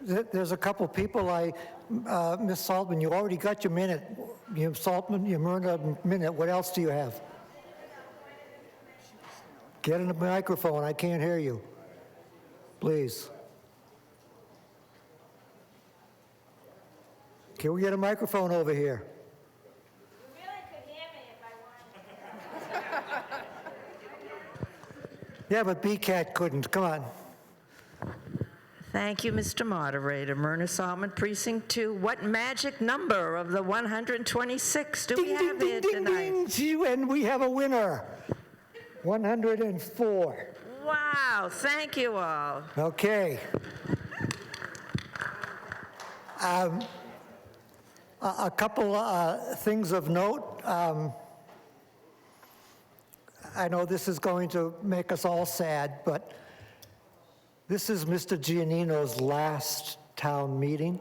there's a couple people Ms. Saltman, you already got your minute. You Saltman, you earned a minute. What else do you have? Get in the microphone. I can't hear you. Please. Can we get a microphone over here? You really could hear me if I wanted. Yeah, but BCAT couldn't. Come on. Thank you, Mr. Moderator. Myrna Saltman, Precinct 2. What magic number of the 126 do we have here tonight? Ding, and we have a winner. 104. Wow, thank you all. Okay. A couple things of note. I know this is going to make us all sad, but this is Mr. Gianino's last town meeting.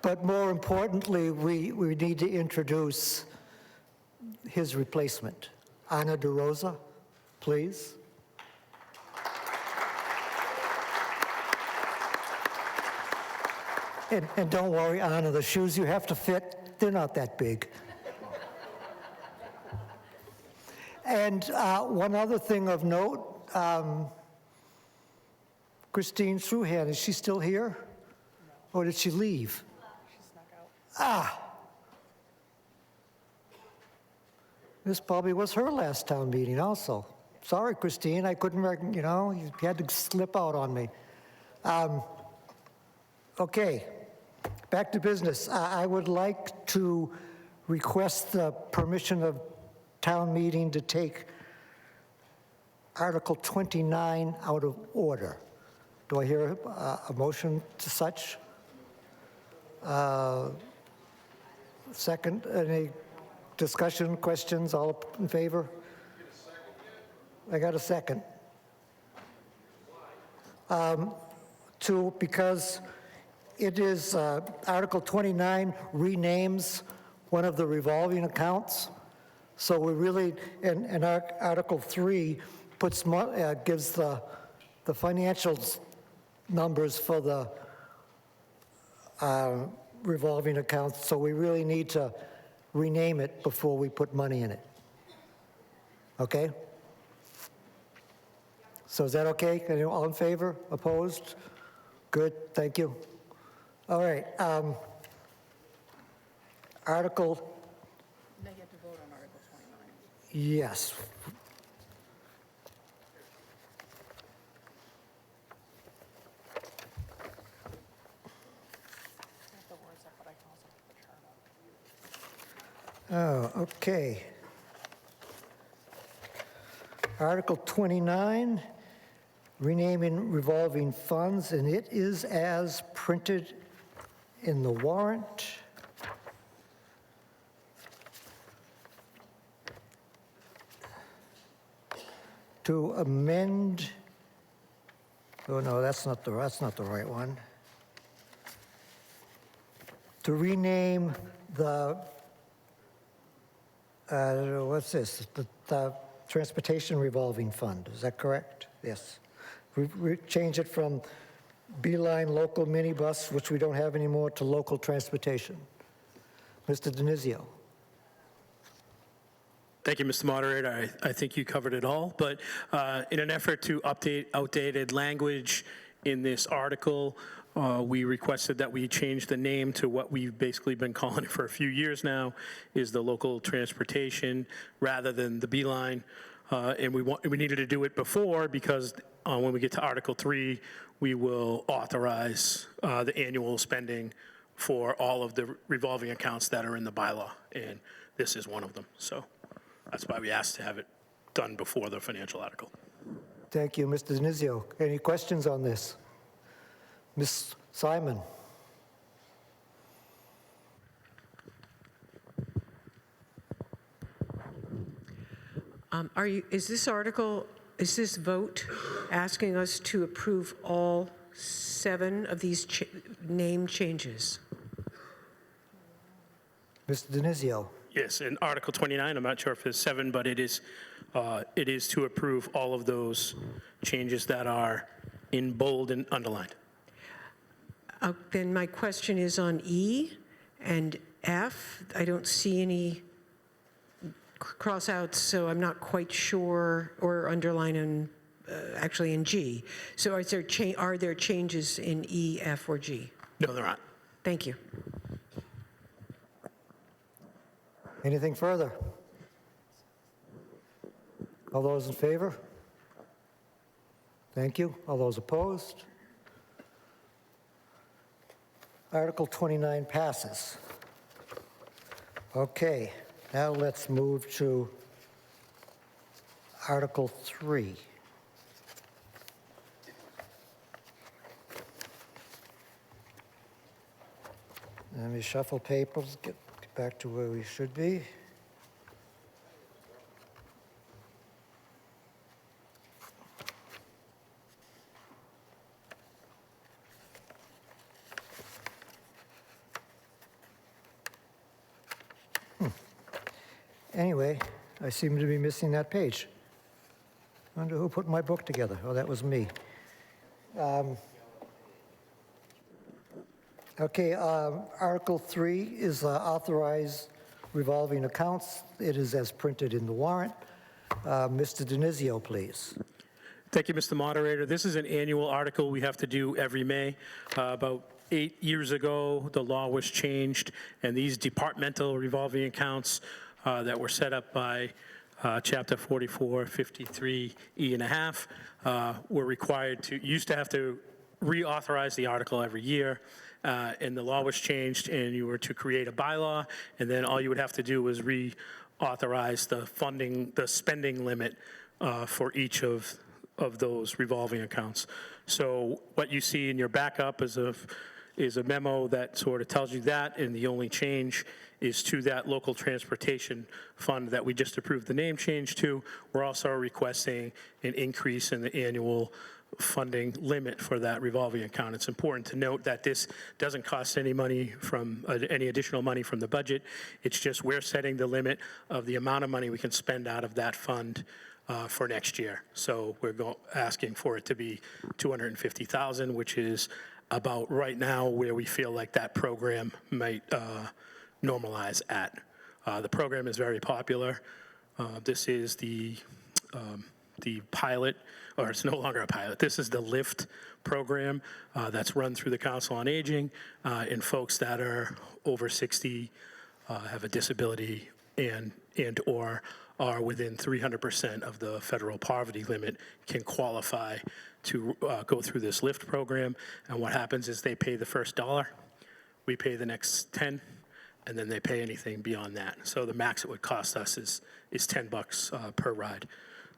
But more importantly, we need to introduce his replacement, DeRosa, please. And don't worry, Anna, the shoes you have to fit, they're not that big. And one other thing of note, Christine Struhan, is she still here? Or did she leave? She snuck out. This probably was her last town meeting also. Sorry, Christine, I couldn't, you had to slip out on me. Okay, back to business. I would like to request the permission of town meeting to take Article 29 out of order. Do I hear a motion to such? Second, any discussion, questions, all in favor? I got a second. Because it is Article 29 renames one of the revolving accounts. So we really, and Article 3 gives the financial numbers for the revolving accounts. So we really need to rename it before we put money in it. Okay? So is that okay? All in favor? Opposed? Good, thank you. All right. Article. Now you have to vote on Article 29. Yes. I have the words up, but I can also put the chart up. Oh, okay. Article 29, renaming revolving funds, and it is as printed in the warrant. To amend, oh no, that's not the right one. To rename the, what's this? The Transportation Revolving Fund, is that correct? Yes. We change it from Beeline Local Minibus, which we don't have anymore, to Local Transportation. Mr. Denizio. Thank you, Mr. Moderator. I think you covered it all, but in an effort to update outdated language in this article, we requested that we change the name to what we've basically been calling it for a few years now, is the Local Transportation rather than the Beeline. And we needed to do it before because when we get to Article 3, we will authorize the annual spending for all of the revolving accounts that are in the bylaw, and this is one of them. So that's why we asked to have it done before the financial article. Thank you, Mr. Denizio. Any questions on this? Ms. Simon. Is this vote asking us to approve all 7 of these name changes? Mr. Denizio. Yes, in Article 29, I'm not sure if it's 7, but it is to approve all of those changes that are in bold and underlined. Then my question is on E and F. I don't see any cross-outs, so I'm not quite sure, or underline in, actually in G. So are there changes in E, F, or G? No, they're not. Thank you. Anything further? All those in favor? Thank you. All those opposed? Article 29 passes. Okay, now let's move to Article 3. Let me shuffle papers, get back to where we should be. Anyway, I seem to be missing that page. Wonder who put my book together? Oh, that was me. Okay, Article 3 is Authorize Revolving Accounts. It is as printed in the warrant. Mr. Denizio, please. Thank you, Mr. Moderator. This is an annual article we have to do every May. About 8 years ago, the law was changed, and these departmental revolving accounts that were set up by Chapter 4453E and a half were required to, used to have to reauthorize the article every year, and the law was changed, and you were to create a bylaw, and then all you would have to do was reauthorize the funding, the spending limit for each of those revolving accounts. So what you see in your backup is a memo that sort of tells you that, and the only change is to that local transportation fund that we just approved the name change to. We're also requesting an increase in the annual funding limit for that revolving account. It's important to note that this doesn't cost any money from, any additional money from the budget. It's just we're setting the limit of the amount of money we can spend out of that fund for next year. So we're asking for it to be $250,000, which is about right now where we feel like that program might normalize at. The program is very popular. This is the pilot, or it's no longer a pilot. This is the LIFT program that's run through the Council on Aging, and folks that are over 60, have a disability, and or are within 300% of the federal poverty limit can qualify to go through this LIFT program. And what happens is they pay the first $1, we pay the next 10, and then they pay anything beyond that. So the max it would cost us is $10 per ride.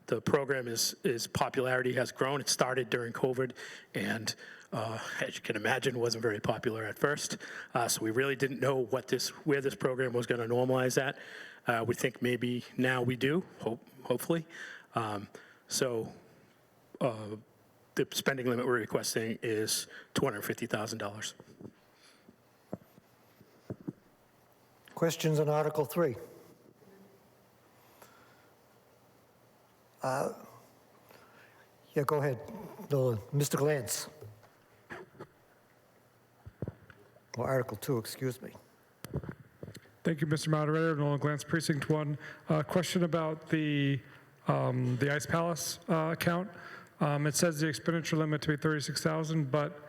The program is popularity has grown. It started during COVID, and as you can imagine, wasn't very popular at first. So we really didn't know where this program was going to normalize at. We think maybe now we do, hopefully. So the spending limit we're requesting is $250,000. Questions on Article 3? Yeah, go ahead, Nolan. Mr. Glantz. Or Article 2, excuse me. Thank you, Mr. Moderator. Nolan Glantz, Precinct 1. Question about the Ice Palace account. It says the expenditure limit to be $36,000, but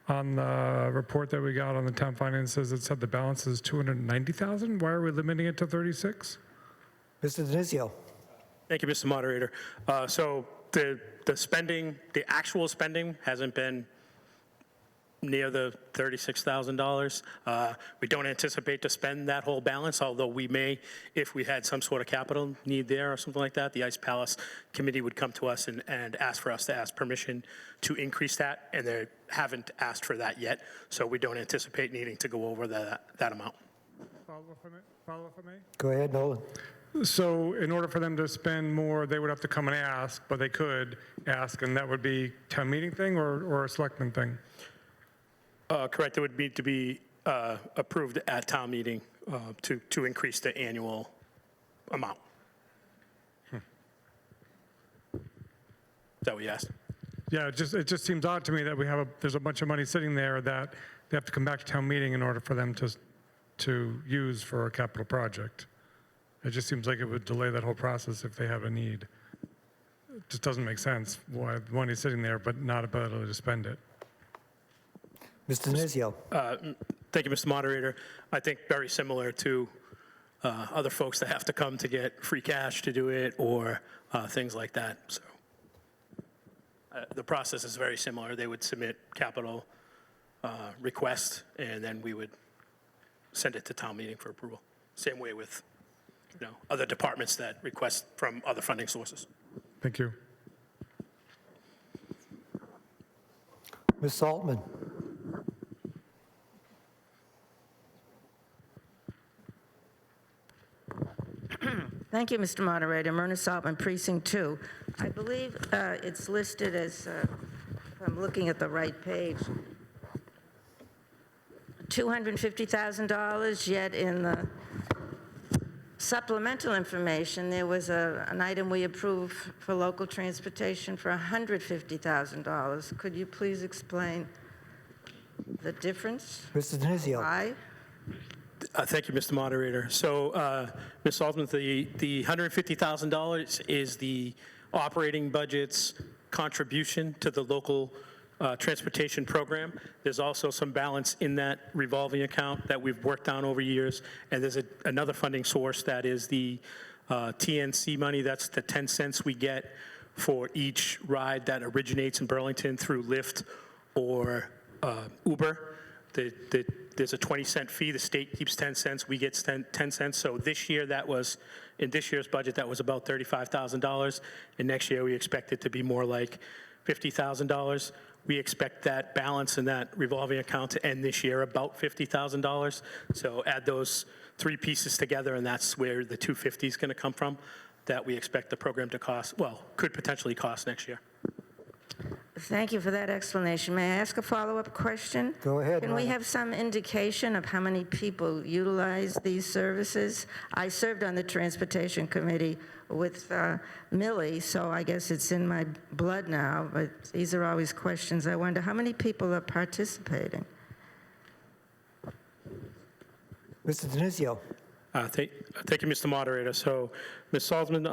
on the report that we got on the town finances, it said the balance is $290,000. Why are we limiting it to 36? Mr. Denizio. Thank you, Mr. Moderator. So the spending, the actual spending hasn't been near the $36,000. We don't anticipate to spend that whole balance, although we may, if we had some sort of capital need there or something like that. The Ice Palace Committee would come to us and ask for us to ask permission to increase that, and they haven't asked for that yet, so we don't anticipate needing to go over that amount. Follow up for me? Go ahead, Nolan. So in order for them to spend more, they would have to come and ask, but they could ask, and that would be town meeting thing or a selectman thing? Correct. It would need to be approved at town meeting to increase the annual amount. Is that what you asked? Yeah, it just seems odd to me that there's a bunch of money sitting there that they have to come back to town meeting in order for them to use for a capital project. It just seems like it would delay that whole process if they have a need. It just doesn't make sense why the money's sitting there but not ability to spend it. Mr. Denizio. Thank you, Mr. Moderator. I think very similar to other folks that have to come to get free cash to do it or things like that. So the process is very similar. They would submit capital request, and then we would send it to town meeting for approval. Same way with other departments that request from other funding sources. Thank you. Ms. Saltman. Thank you, Mr. Moderator. Myrna Saltman, Precinct 2. I believe it's listed as, if I'm looking at the right page, $250,000, yet in the supplemental information, there was an item we approved for local transportation for $150,000. Could you please explain the difference? Mr. Denizio. Why? Thank you, Mr. Moderator. So, Ms. Saltzman, the $150,000 is the operating budget's contribution to the local transportation program. There's also some balance in that revolving account that we've worked on over years, and there's another funding source that is the TNC money. That's the 10 cents we get for each ride that originates in Burlington through Lyft or Uber. There's a 20-cent fee. The state keeps 10 cents. We get 10 cents. So this year, in this year's budget, that was about $35,000. And next year, we expect it to be more like $50,000. We expect that balance in that revolving account to end this year about $50,000. So add those three pieces together, and that's where the $250 is going to come from, that we expect the program to cost, could potentially cost next year. Thank you for that explanation. May I ask a follow-up question? Go ahead, Can we Maya. have some indication of how many people utilize these services? I served on the Transportation Committee with Millie, so I guess it's in my blood now, but these are always questions. I wonder how many people are participating? Mr. Denizio. Thank you, Mr. Moderator. So, Ms. Salzman,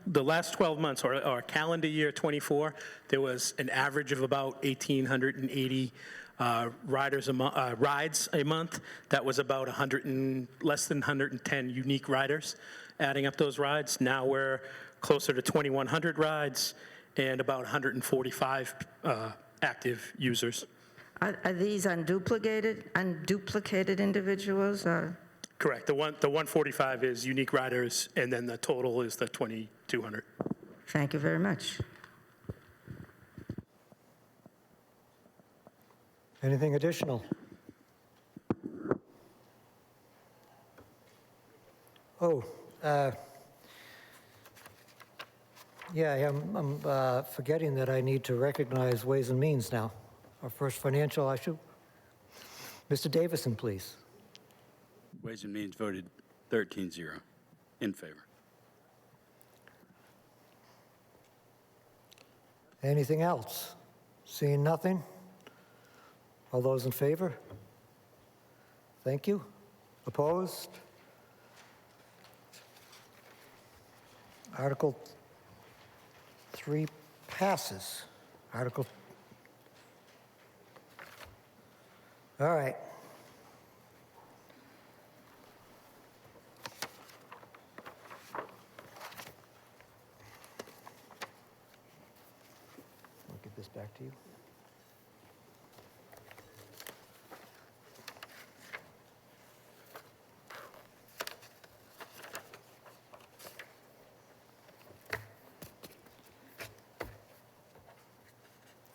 the last 12 months, or calendar year 24, there was an average of about 1,880 rides a month. That was about less than 110 unique riders adding up those rides. Now we're closer to 2,100 rides and about 145 active users. Are these unduplicated individuals? Or? Correct. The 145 is unique riders, and then the total is the 2,200. Thank you very much. Anything additional? I'm forgetting that I need to recognize Ways and Means now. Our first financial issue. Mr. Davison, please. Ways and Means voted 13-0 in favor. Anything else? Seeing nothing? All those in favor? Thank you. Opposed? Article 3 passes. All right. I'll give this back to you.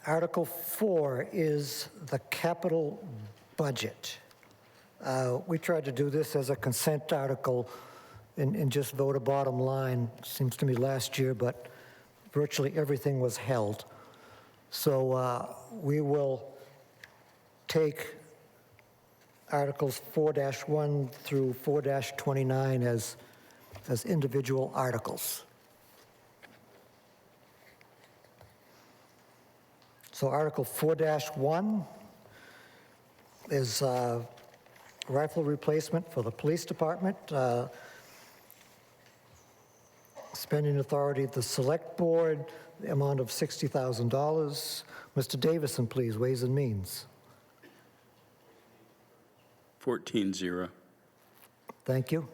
Article 4 is the capital budget. We tried to do this as a consent article and just vote a bottom line, seems to me last year, but virtually everything was held. So we will take Articles 4-1 through 4-29 as individual articles. So Article 4-1 is rifle replacement for the police department. Spending authority of the Select Board, the amount of $60,000. Mr. Davison, please, Ways and Means. 14-0. Thank you.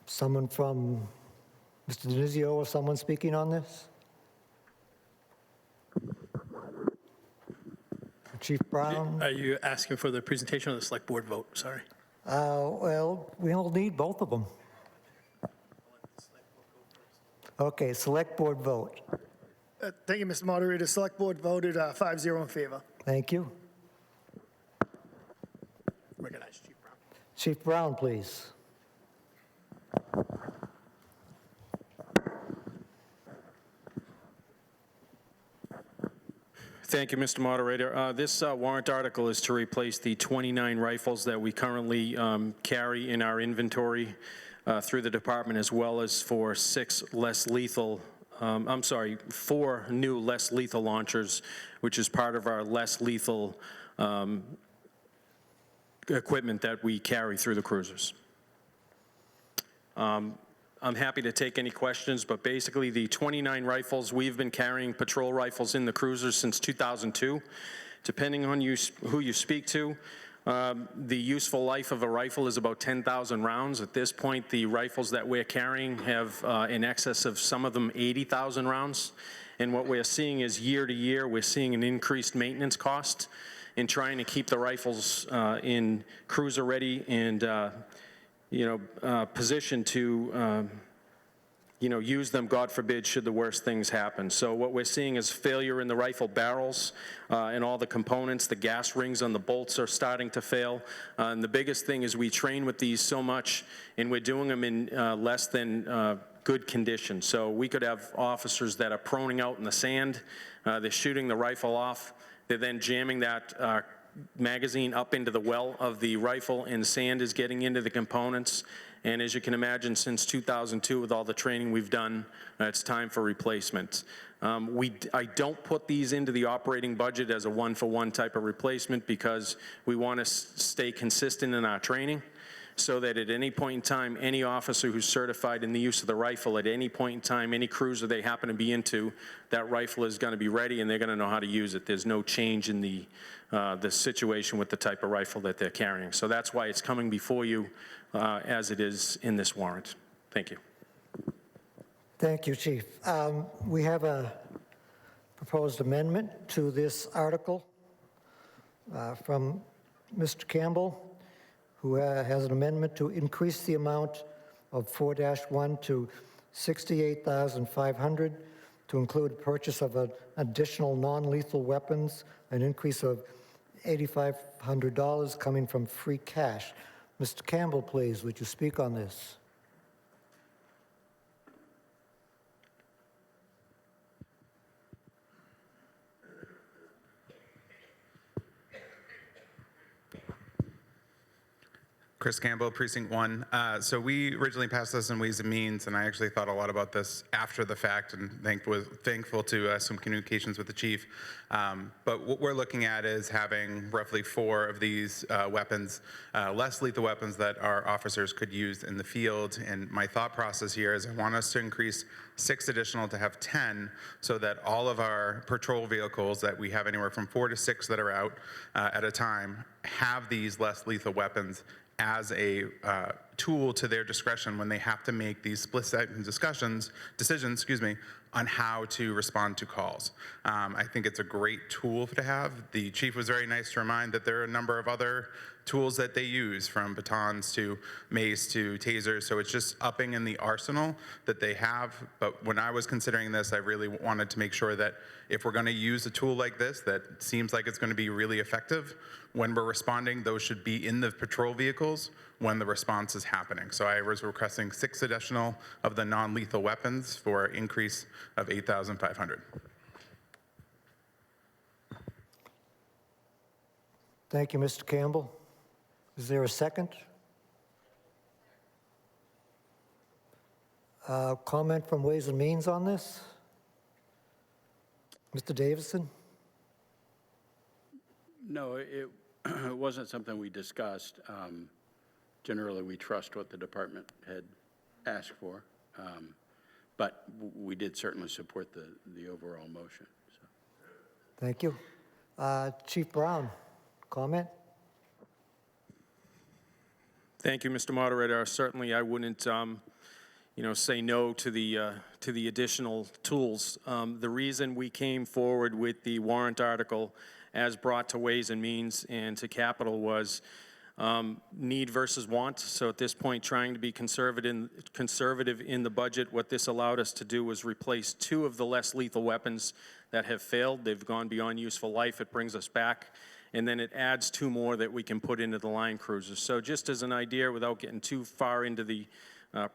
Someone from Mr. Denizio or someone speaking on this? Chief Brown? Are you asking for the presentation or the select board vote? Sorry. Well, we'll need both of them. Okay, Select Board vote. Thank you, Mr. Moderator. Select Board voted 5-0 in favor. Thank you. Recognize Chief Brown. Chief Brown, please. Thank you, Mr. Moderator. This warrant article is to replace the 29 rifles that we currently carry in our inventory through the department, as well as for 4 new less lethal launchers, which is part of our less lethal equipment that we carry through the cruisers. I'm happy to take any questions, but basically the 29 rifles, we've been carrying patrol rifles in the cruisers since 2002. Depending on who you speak to, the useful life of a rifle is about 10,000 rounds. At this point, the rifles that we're carrying have in excess of some of them 80,000 rounds. And what we're seeing is year to year, we're seeing an increased maintenance cost in trying to keep the rifles in cruiser ready and positioned to, use them, God forbid, should the worst things happen. So what we're seeing is failure in the rifle barrels and all the components. The gas rings on the bolts are starting to fail. And the biggest thing is we train with these so much, and we're doing them in less than good condition. So we could have officers that are proning out in the sand. They're shooting the rifle off. They're then jamming that magazine up into the well of the rifle, and sand is getting into the components. And as you can imagine, since 2002, with all the training we've done, it's time for replacement. I don't put these into the operating budget as a one-for-one type of replacement because we want to stay consistent in our training, so that at any point in time, any officer who's certified in the use of the rifle, at any point in time, any cruiser they happen to be into, that rifle is going to be ready and they're going to know how to use it. There's no change in the situation with the type of rifle that they're carrying. So that's why it's coming before you as it is in this warrant. Thank you. Thank you, Chief. We have a proposed amendment to this article from Mr. Campbell, who has an amendment to increase the amount of 4-1 to $68,500 to include purchase of an additional non-lethal weapons, an increase of $8,500 coming from free cash. Mr. Campbell, please, would you speak on this? Chris Campbell, Precinct 1. So we originally passed this in Ways and Means, and I actually thought a lot about this after the fact, and was thankful to some communications with the chief. But what we're looking at is having roughly 4 of these weapons, less lethal weapons that our officers could use in the field. And my thought process here is I want us to increase 6 additional to have 10, so that all of our patrol vehicles that we have anywhere from 4 to 6 that are out at a time have these less lethal weapons as a tool to their discretion when they have to make these split-second decisions, on how to respond to calls. I think it's a great tool to have. The chief was very nice to remind that there are a number of other tools that they use, from batons to mace to tasers, so it's just upping in the arsenal that they have. But when I was considering this, I really wanted to make sure that if we're going to use a tool like this that seems like it's going to be really effective, when we're responding, those should be in the patrol vehicles when the response is happening. So I was requesting 6 additional of the non-lethal weapons for an increase of $8,500. Thank you, Mr. Campbell. Is there a second? Comment from Ways and Means on this? Mr. Davison? No, it it wasn't something we discussed. Generally, we trust what the department had asked for, but we did certainly support the overall motion. So. Thank you. Chief Brown, comment? Thank you, Mr. Moderator. Certainly, I wouldn't, say no to the additional tools. The reason we came forward with the warrant article as brought to Ways and Means and to Capital was need versus want. So at this point, trying to be conservative in the budget, what this allowed us to do was replace 2 of the less lethal weapons that have failed. They've gone beyond useful life. It brings us back. And then it adds 2 more that we can put into the line cruisers. So just as an idea, without getting too far into the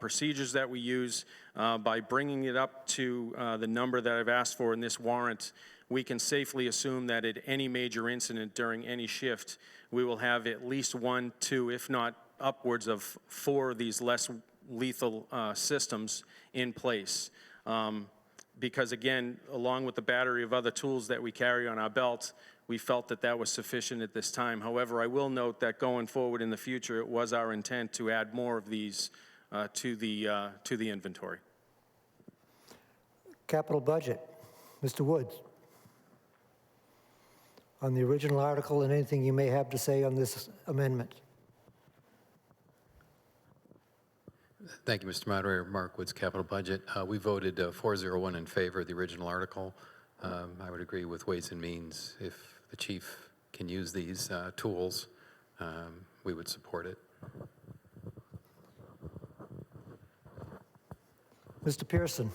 procedures that we use, by bringing it up to the number that I've asked for in this warrant, we can safely assume that at any major incident during any shift, we will have at least 1, 2, if not upwards of 4 of these less lethal systems in place. Because again, along with the battery of other tools that we carry on our belt, we felt that that was sufficient at this time. However, I will note that going forward in the future, it was our intent to add more of these to the inventory. Capital budget, Mr. Woods. On the original article and anything you may have to say on this amendment. Thank you, Mr. Moderator. Mark Woods, Capital Budget. We voted 401 in favor of the original article. I would agree with Ways and Means. If the chief can use these tools, we would support it. Mr. Pearson.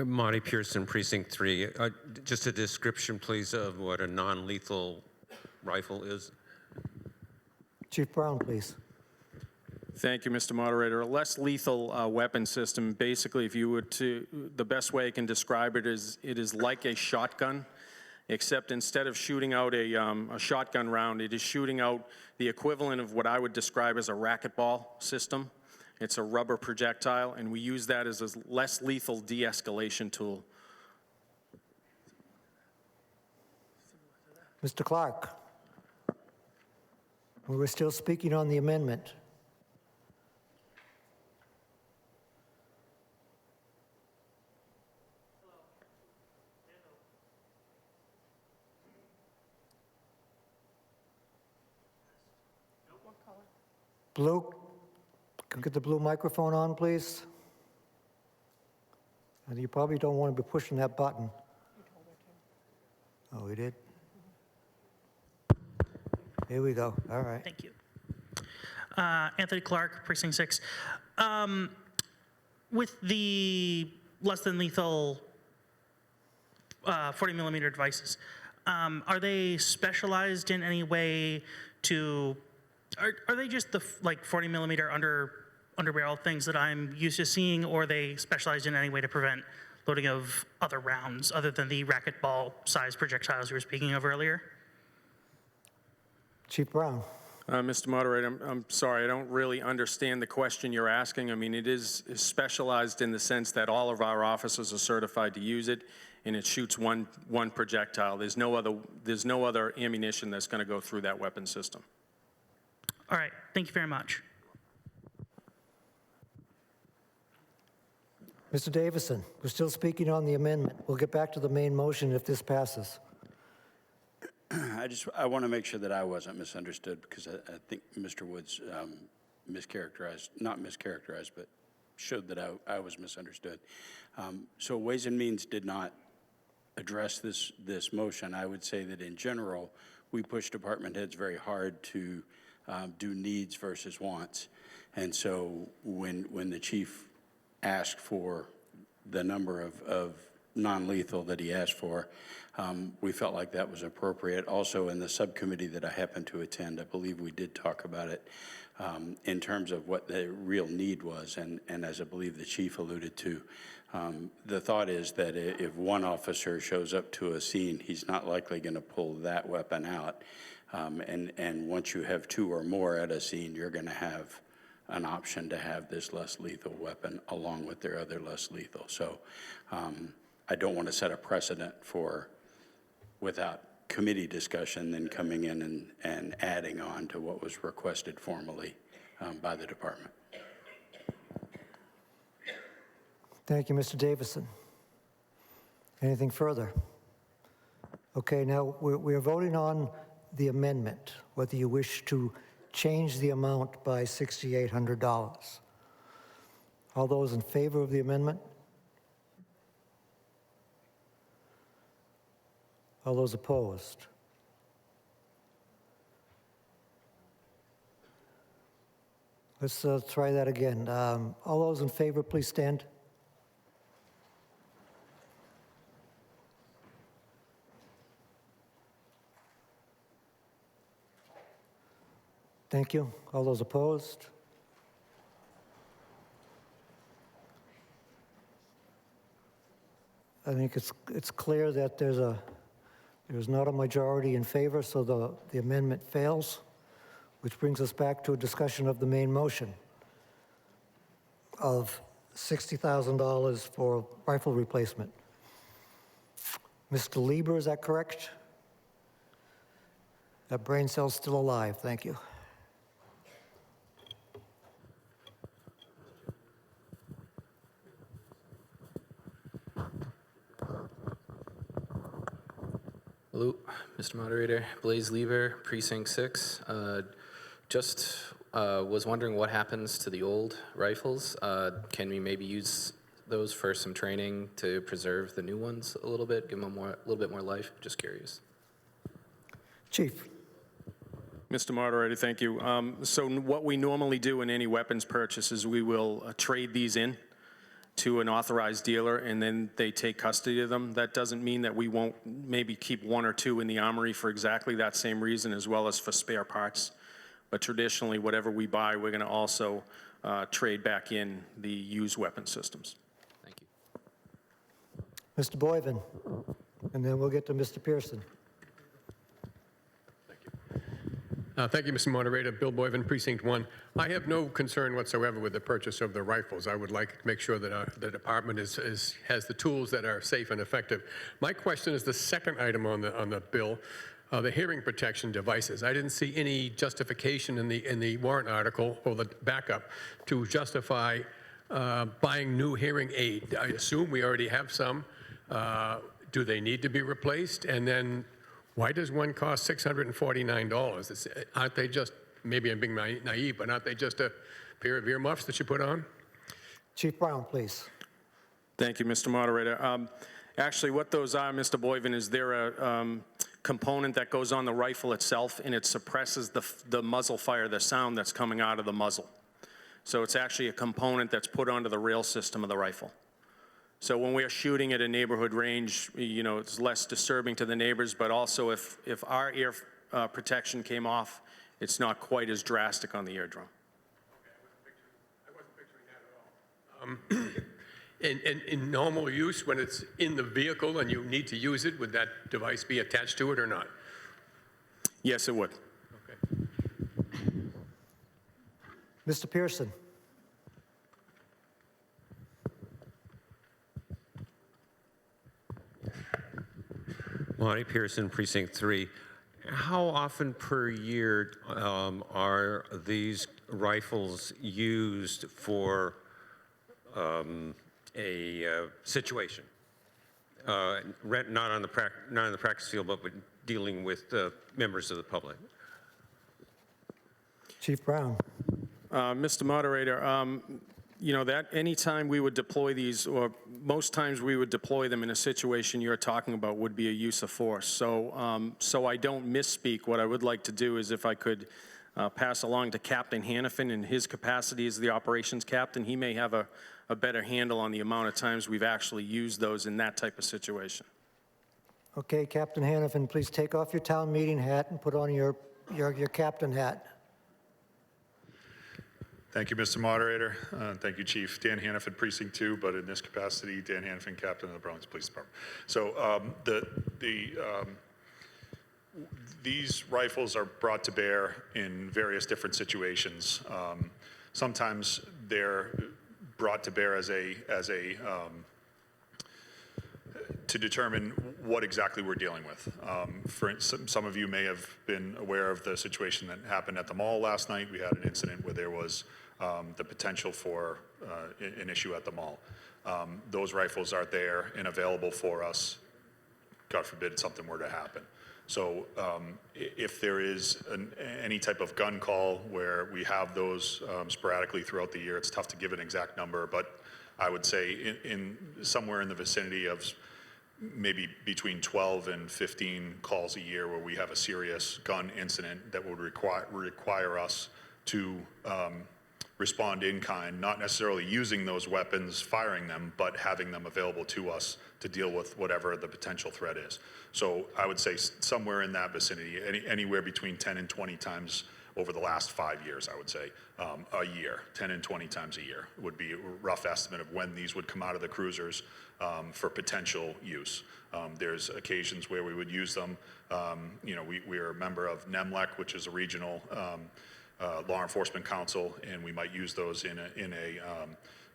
Monty Pearson, Precinct 3. Just a description, please, of what a non-lethal rifle is. Chief Brown, please. Thank you, Mr. Moderator. A less lethal weapon system, basically, if you were to, the best way I can describe it is like a shotgun, except instead of shooting out a shotgun round, it is shooting out the equivalent of what I would describe as a racquetball system. It's a rubber projectile, and we use that as a less lethal de-escalation tool. Mr. Clark. We were still speaking on the amendment. Blue, can we get the blue microphone on, please? And you probably don't want to be pushing that button. Oh, we did? Here we go. All right. Thank you. Anthony Clark, Precinct 6. With the less than lethal 40 millimeter devices, are they specialized in any way to, are they just the like 40 millimeter under barrel things that I'm used to seeing, or are they specialized in any way to prevent loading of other rounds other than the racquetball size projectiles you were speaking of earlier? Chief Brown. Mr. Moderator, I'm sorry, I don't really understand the question you're asking. I mean, it is specialized in the sense that all of our officers are certified to use it, and it shoots one projectile. There's no other ammunition that's going to go through that weapon system. All right, thank you very much. Mr. Davison, we're still speaking on the amendment. We'll get back to the main motion if this passes. I want to make sure that I wasn't misunderstood, because I think Mr. Woods not mischaracterized, but showed that I was misunderstood. So Ways and Means did not address this motion. I would say that in general, we push department heads very hard to do needs versus wants. And so when the chief asked for the number of non-lethal that he asked for, we felt like that was appropriate. Also, in the subcommittee that I happened to attend, I believe we did talk about it in terms of what the real need was, and as I believe the chief alluded to, The thought is that if one officer shows up to a scene, he's not likely going to pull that weapon out. And once you have two or more at a scene, you're going to have an option to have this less lethal weapon along with their other less lethal. So I don't want to set a precedent for, without committee discussion, then coming in and adding on to what was requested formally by the department. Thank you, Mr. Davison. Anything further? Okay, now we are voting on the amendment, whether you wish to change the amount by $6,800. All those in favor of the amendment? All those opposed? Let's try that again. All those in favor, please stand. Thank you. All those opposed? I think it's clear that there's not a majority in favor, so the amendment fails, which brings us back to a discussion of the main motion of $60,000 for rifle replacement. Mr. Lieber, is that correct? That brain cell's still alive. Thank you. Hello, Mr. Moderator. Blaze Lieber, Precinct 6. Just was wondering what happens to the old rifles. Can we maybe use those for some training to preserve the new ones a little bit, give them a little bit more life? Just curious. Chief. Mr. Moderator, thank you. So what we normally do in any weapons purchase is we will trade these in to an authorized dealer, and then they take custody of them. That doesn't mean that we won't maybe keep one or two in the armory for exactly that same reason, as well as for spare parts. But traditionally, whatever we buy, we're going to also trade back in the used weapon systems. Thank you. Mr. Boyven, and then we'll get to Mr. Pearson. Thank you, Mr. Moderator. Bill Boyven, Precinct 1. I have no concern whatsoever with the purchase of the rifles. I would like to make sure that the department has the tools that are safe and effective. My question is the second item on the bill, the hearing protection devices. I didn't see any justification in the warrant article or the backup to justify buying new hearing aid. I assume we already have some. Do they need to be replaced? And then why does one cost $649? Aren't they just, maybe I'm being naive, but aren't they just a pair of earmuffs that you put on? Chief Brown, please. Thank you, Mr. Moderator. Actually, what those are, Mr. Boyven, is they're a component that goes on the rifle itself, and it suppresses the muzzle fire, the sound that's coming out of the muzzle. So it's actually a component that's put onto the rail system of the rifle. So when we're shooting at a neighborhood range, you know, it's less disturbing to the neighbors, but also if our ear protection came off, it's not quite as drastic on the eardrum. I wasn't picturing that at all. In normal use, when it's in the vehicle and you need to use it, would that device be attached to it or not? Yes, it would. Okay. Mr. Pearson. Lonnie Pearson, Precinct 3. How often per year are these rifles used for a situation? Not on the practice field, but dealing with members of the public. Chief Brown. Mr. Moderator, you know, that anytime we would deploy these, or most times we would deploy them in a situation you're talking about, would be a use of force. So, so I don't misspeak. What I would like to do is if I could pass along to Captain Hannafin in his capacity as the operations captain. He may have a better handle on the amount of times we've actually used those in that type of situation. Okay, Captain Hannafin, please take off your town meeting hat and put on your captain hat. Thank you, Mr. Moderator. Thank you, Chief. Dan Hannaford, Precinct 2, but in this capacity, Dan Hannaford, Captain of the Burlington Police Department. So these rifles are brought to bear in various different situations. Sometimes they're brought to bear to determine what exactly we're dealing with. For instance, some of you may have been aware of the situation that happened at the mall last night. We had an incident where there was the potential for an issue at the mall. Those rifles are there and available for us, God forbid something were to happen. So if there is any type of gun call where we have those sporadically throughout the year, it's tough to give an exact number, but I would say in somewhere in the vicinity of maybe between 12 and 15 calls a year where we have a serious gun incident that would require us to respond in kind, not necessarily using those weapons, firing them, but having them available to us to deal with whatever the potential threat is. So I would say somewhere in that vicinity, anywhere between 10 and 20 times over the last 5 years, I would say, a year, 10 and 20 times a year would be a rough estimate of when these would come out of the cruisers for potential use. There's occasions where we would use them. We are a member of NEMLEC, which is a regional law enforcement council, and we might use those in a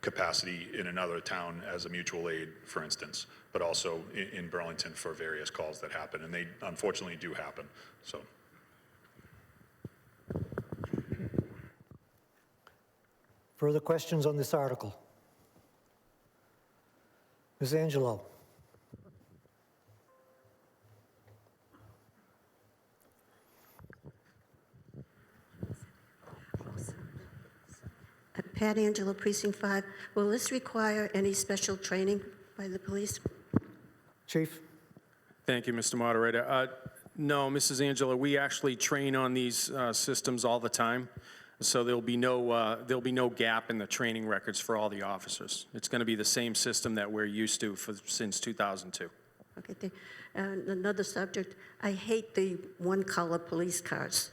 capacity in another town as a mutual aid, for instance, but also in Burlington for various calls that happen, and they unfortunately do happen. So. Further questions on this article? Ms. Angelo. Pat Angelo, Precinct 5. Will this require any special training by the police? Chief? Thank you, Mr. Moderator. No, Mrs. Angela, we actually train on these systems all the time, so there'll be no gap in the training records for all the officers. It's going to be the same system that we're used to since 2002. Okay. Another subject. I hate the one-color police cars.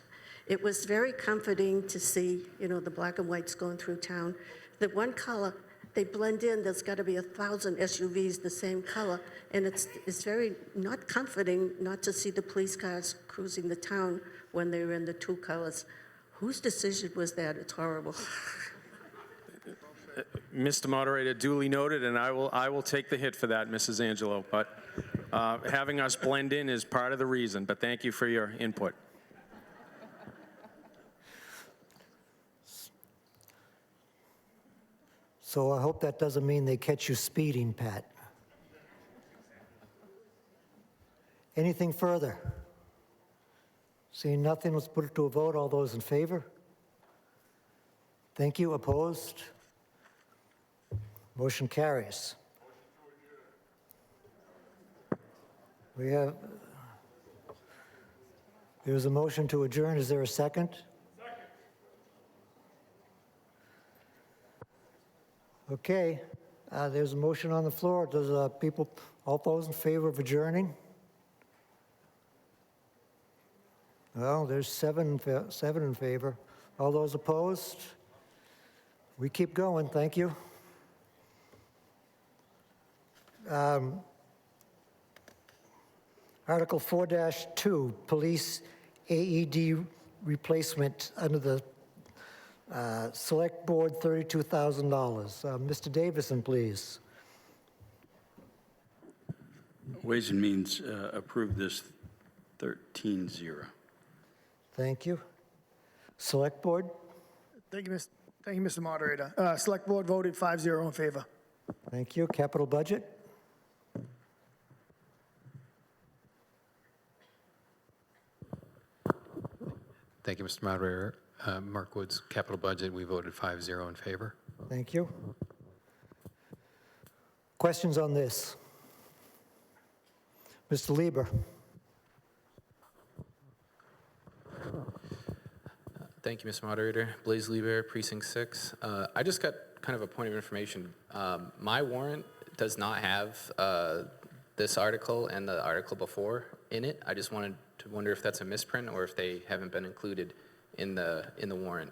It was very comforting to see, the black and whites going through town. The one color, they blend in. There's got to be 1,000 SUVs the same color, and it's very not comforting not to see the police cars cruising the town when they're in the two colors. Whose decision was that? It's horrible. Mr. Moderator, duly noted, and I will take the hit for that, Mrs. Angelo. But having us blend in is part of the reason. But thank you for your input. So I hope that doesn't mean they catch you speeding, Pat. Anything further? Seeing nothing, let's put it to a vote. All those in favor? Thank you. Opposed? Motion carries. There's a motion to adjourn. Is there a second? Okay, there's a motion on the floor. Does all those in favor of adjourning? Well, there's seven in favor. All those opposed? We keep going, thank you. Article 4-2, Police AED Replacement under the Select Board, $32,000. Mr. Davison, please. Ways and Means approved this 13-0. Thank you. Select Board? Thank you, Mr. Moderator. Select Board voted 5-0 in favor. Thank you. Capital Budget? Thank you, Mr. Moderator. Mark Woods, Capital Budget, we voted 5-0 in favor. Thank you. Questions on this? Mr. Lieber. Thank you, Mr. Moderator. Blaise Lieber, Precinct 6. I just got kind of a point of information. My warrant does not have this article and the article before in it. I just wanted to wonder if that's a misprint or if they haven't been included in the warrant.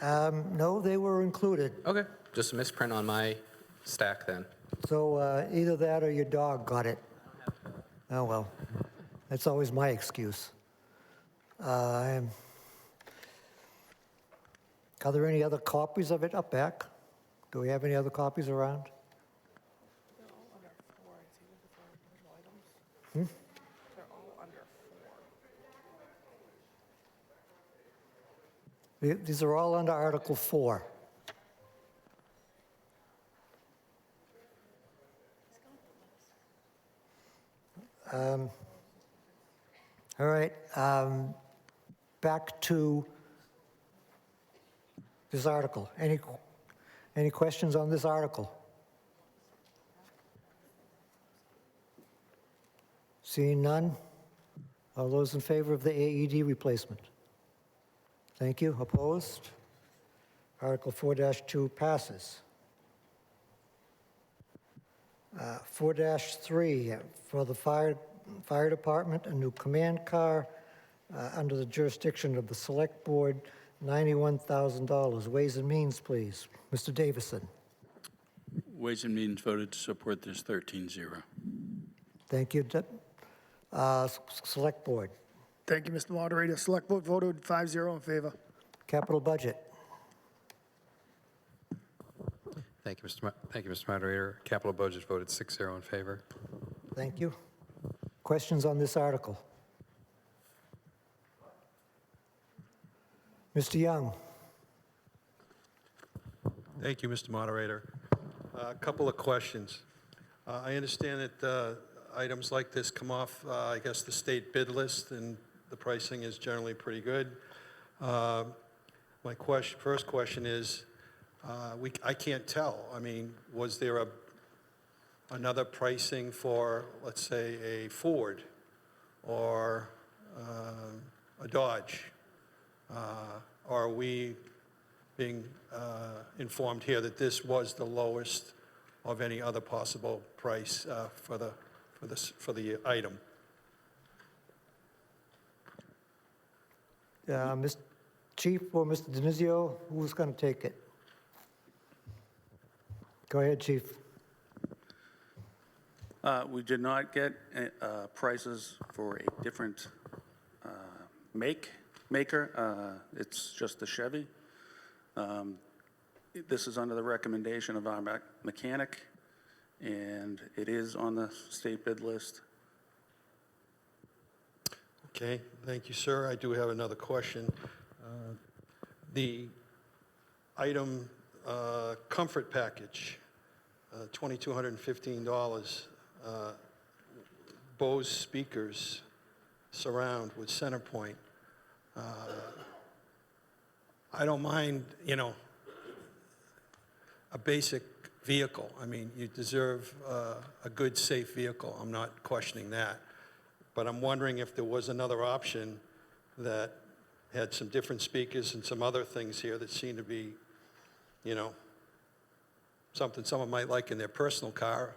No, they were included. Okay, just a misprint on my stack then. So either that or your dog got it. Oh, well, that's always my excuse. Are there any other copies of it up back? Do we have any other copies around? They're all under 4. I see with the 4 individual items. They're all under 4. These are all under Article 4. All right, back to this article. Any questions on this article? Seeing none? All those in favor of the AED replacement? Thank you. Opposed? Article 4-2 passes. 4-3, for the fire department, a new command car under the jurisdiction of the Select Board, $91,000. Ways and Means, please. Mr. Davison. Ways and Means voted to support this 13-0. Thank you. Select Board. Thank you, Mr. Moderator. Select Board voted 5-0 in favor. Capital Budget. Thank you, Mr. Moderator. Capital Budget voted 6-0 in favor. Thank you. Questions on this article? Mr. Young. Thank you, Mr. Moderator. A couple of questions. I understand that items like this come off, I guess, the state bid list, and the pricing is generally pretty good. My first question is, I can't tell. I mean, was there another pricing for, let's say, a Ford or a Dodge? Are we being informed here that this was the lowest of any other possible price for the item? Mr. Chief or Mr. Denizio, who's going to take it? Go ahead, Chief. We did not get prices for a different maker. It's just the Chevy. This is under the recommendation of our mechanic, and it is on the state bid list. Okay, thank you, sir. I do have another question. The item comfort package, $2,215, Bose speakers, surround with center point. I don't mind, a basic vehicle. I mean, you deserve a good, safe vehicle. I'm not questioning that. But I'm wondering if there was another option that had some different speakers and some other things here that seem to be, something someone might like in their personal car,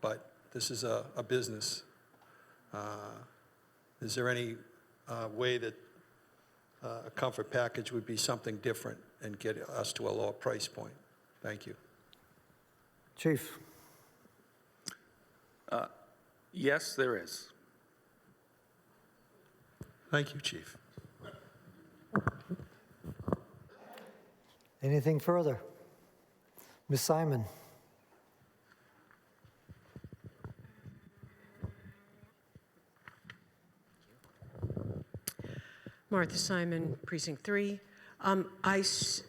but this is a business. Is there any way that a comfort package would be something different and get us to a lower price point? Thank you. Chief. Yes, there is. Thank you, Chief. Anything further? Ms. Simon. Martha Simon, Precinct 3. I'm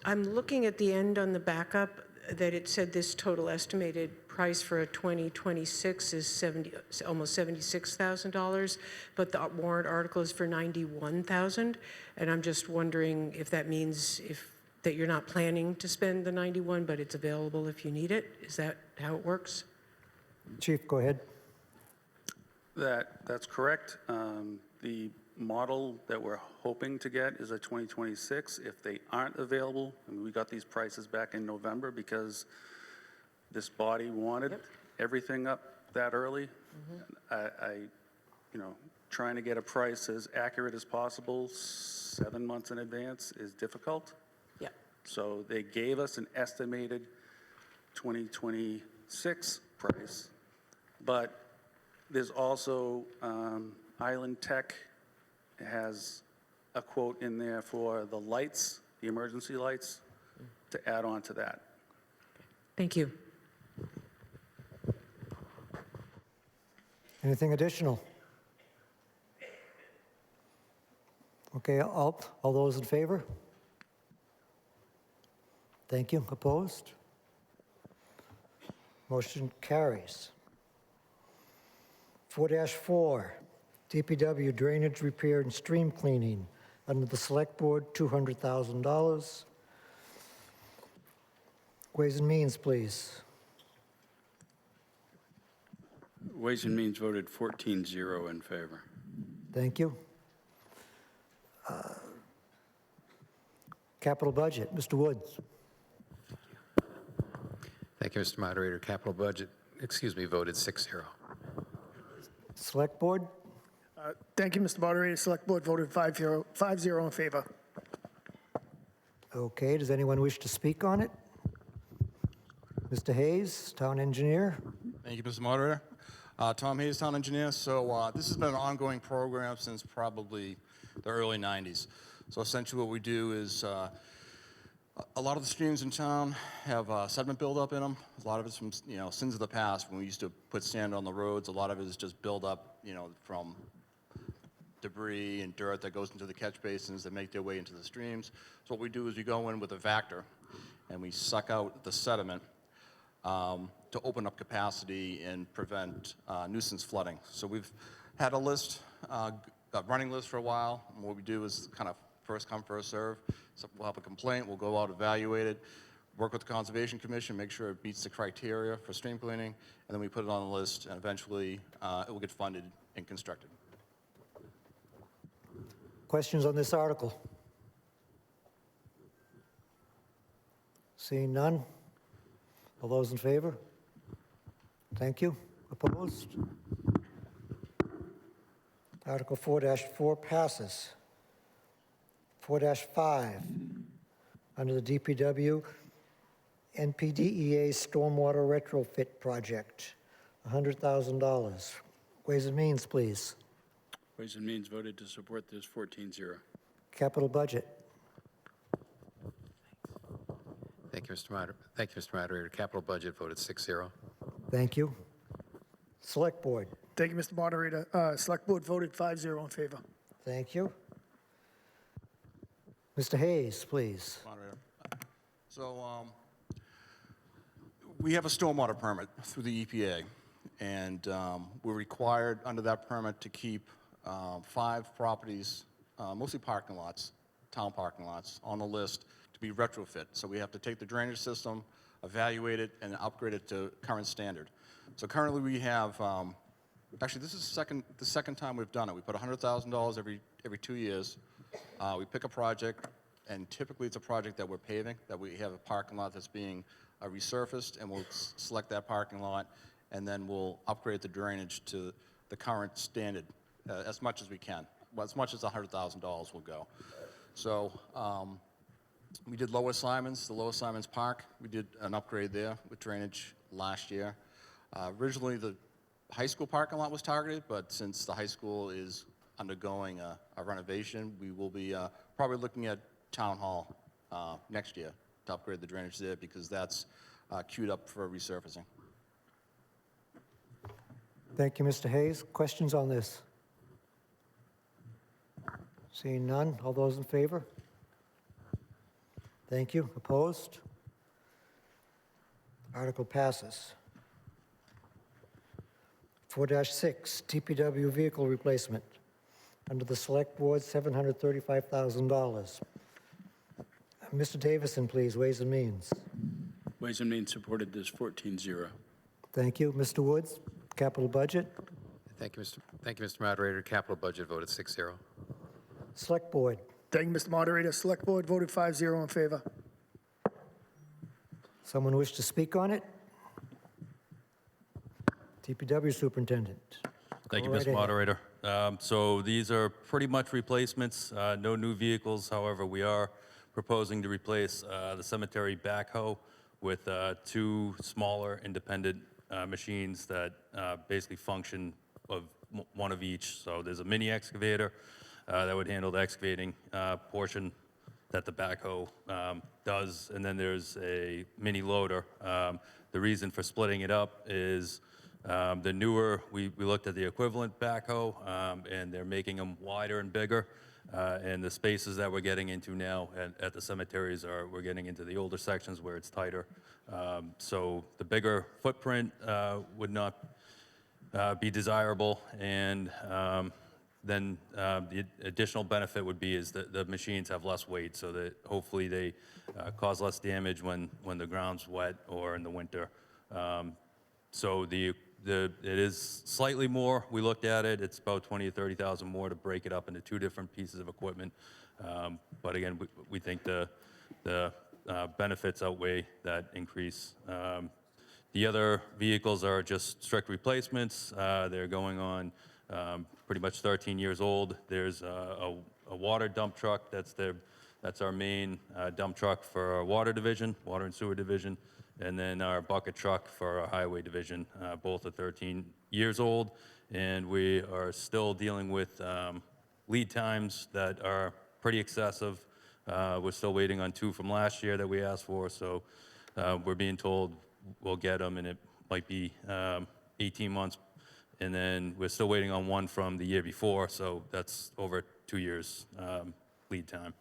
looking at the end on the backup that it said this total estimated price for 2026 is almost $76,000, but the warrant article is for $91,000, and I'm just wondering if that means that you're not planning to spend the 91, but it's available if you need it. Is that how it works? Chief, go ahead. That's correct. The model that we're hoping to get is a 2026. If they aren't available, and we got these prices back in November because this body wanted everything up that early. Trying to get a price as accurate as possible 7 months in advance is difficult. Yeah. So they gave us an estimated 2026 price, but there's also Island Tech has a quote in there for the lights, the emergency lights, to add on to that. Thank you. Anything additional? Okay, all those in favor? Thank you. Opposed? Motion carries. 4-4, DPW drainage repair and stream cleaning. Under the Select Board, $200,000. Ways and Means, please. Ways and Means voted 14-0 in favor. Thank you. Capital Budget, Mr. Woods. Thank you, Mr. Moderator. Capital budget, voted 6-0. Select Board? Thank you, Mr. Moderator. Select Board voted 5-0 in favor. Okay, does anyone wish to speak on it? Mr. Hayes, Town Engineer. Thank you, Mr. Moderator. Tom Hayes, Town Engineer. So this has been an ongoing program since probably the early 90s. So essentially what we do is a lot of the streams in town have sediment buildup in them. A lot of it's from sins of the past when we used to put sand on the roads. A lot of it is just buildup, from debris and dirt that goes into the catch basins that make their way into the streams. So what we do is we go in with a Vector and we suck out the sediment to open up capacity and prevent nuisance flooding. So we've had a list, a running list for a while. And what we do is kind of first come, first serve. So we'll have a complaint, we'll go out, evaluate it, work with the Conservation Commission, make sure it meets the criteria for stream cleaning, and then we put it on the list, and eventually it will get funded and constructed. Questions on this article? Seeing none? All those in favor? Thank you. Opposed? Article 4-4 passes. 4-5, under the DPW, NPDEA Stormwater Retrofit Project, $100,000. Ways and Means, please. Ways and Means voted to support this 14-0. Capital Budget. Thank you, Mr. Moderator. Capital budget voted 6-0. Thank you. Select Board. Thank you, Mr. Moderator. Select Board voted 5-0 in favor. Thank you. Mr. Hayes, please. Moderator. So we have a stormwater permit through the EPA, and we're required under that permit to keep 5 properties, mostly parking lots, town parking lots, on the list to be retrofit. So we have to take the drainage system, evaluate it, and upgrade it to current standard. So currently we have, actually this is the second time we've done it. We put $100,000 every 2 years. We pick a project, and typically it's a project that we're paving, that we have a parking lot that's being resurfaced, and we'll select that parking lot, and then we'll upgrade the drainage to the current standard as much as we can. Well, as much as $100,000 will go. So we did Lower Simons, the Lower Simons Park. We did an upgrade there with drainage last year. Originally, the high school parking lot was targeted, but since the high school is undergoing a renovation, we will be probably looking at Town Hall next year to upgrade the drainage there because that's queued up for resurfacing. Thank you, Mr. Hayes. Questions on this? Seeing none, all those in favor? Thank you. Opposed? Article passes. 4-6, TPW vehicle replacement. Under the Select Board, $735,000. Mr. Davison, please, Ways and Means. Ways and Means supported this 14-0. Thank you. Mr. Woods, Capital Budget. Thank you, Mr. Moderator. Capital budget voted 6-0. Select Board. Thank you, Mr. Moderator. Select Board voted 5-0 in favor. Someone wish to speak on it? DPW Superintendent. Thank you, Go right Mr. ahead. Moderator. So these are pretty much replacements, no new vehicles. However, we are proposing to replace the cemetery backhoe with 2 smaller independent machines that basically function of one of each. So there's a mini excavator that would handle the excavating portion that the backhoe does, and then there's a mini loader. The reason for splitting it up is the newer, we looked at the equivalent backhoe, and they're making them wider and bigger, and the spaces that we're getting into now at the cemeteries we're getting into the older sections where it's tighter. So the bigger footprint would not be desirable, and then the additional benefit would be is that the machines have less weight, so that hopefully they cause less damage when the ground's wet or in the winter. So it is slightly more. We looked at it. It's about 20 to 30,000 more to break it up into 2 different pieces of equipment. But again, we think the benefits outweigh that increase. The other vehicles are just strict replacements. They're going on pretty much 13 years old. There's a water dump truck. That's our main dump truck for our water division, water and sewer division, and then our bucket truck for our highway division. Both are 13 years old, and we are still dealing with lead times that are pretty excessive. We're still waiting on 2 from last year that we asked for, so we're being told we'll get them, and it might be 18 months. And then we're still waiting on 1 from the year before, so that's over 2 years lead time.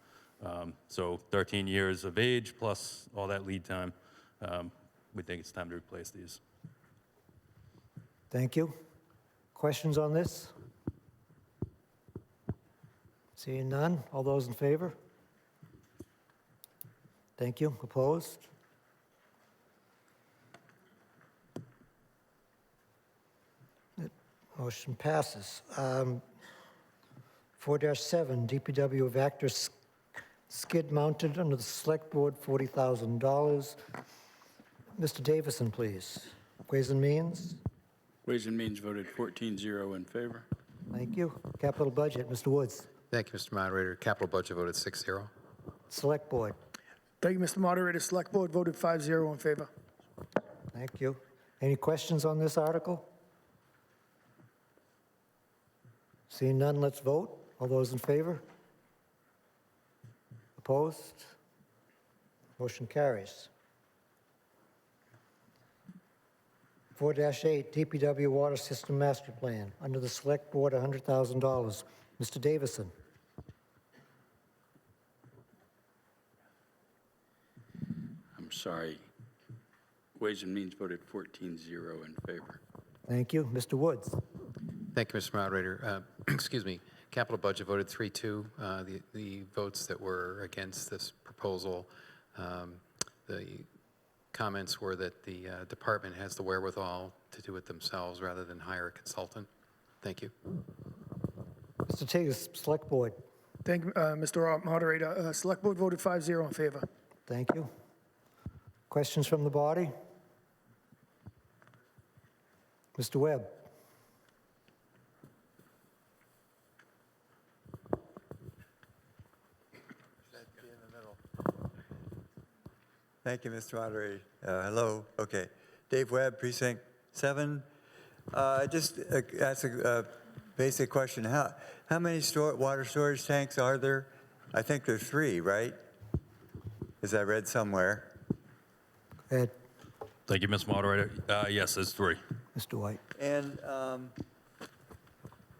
So 13 years of age plus all that lead time, we think it's time to replace these. Thank you. Questions on this? Seeing none, all those in favor? Thank you. Opposed? Motion passes. 4-7, DPW Vector skid mounted under the Select Board, $40,000. Mr. Davison, please. Ways and Means? Ways and Means voted 14-0 in favor. Thank you. Capital Budget, Mr. Woods. Thank you, Mr. Moderator. Capital budget voted 6-0. Select Board. Thank you, Mr. Moderator. Select Board voted 5-0 in favor. Thank you. Any questions on this article? Seeing none, let's vote. All those in favor? Opposed? Motion carries. 4-8, DPW Water System Master Plan. Under the Select Board, $100,000. Mr. Davison. I'm sorry. Ways and Means voted 14-0 in favor. Thank you. Mr. Woods. Thank you, Mr. Moderator. Excuse me. Capital budget voted 3-2. The votes that were against this proposal, the comments were that the department has the wherewithal to do it themselves rather than hire a consultant. Thank you. Mr. Tigges, Select Board. Thank you, Mr. Moderator. Select Board voted 5-0 in favor. Thank you. Questions from the body? Mr. Webb. Thank you, Mr. Moderator. Hello. Okay. Dave Webb, Precinct 7. Just ask a basic question. How many water storage tanks are there? I think there are 3, right? As I read somewhere. Go ahead. Thank you, Mr. Moderator. Yes, there's 3. Mr. White. And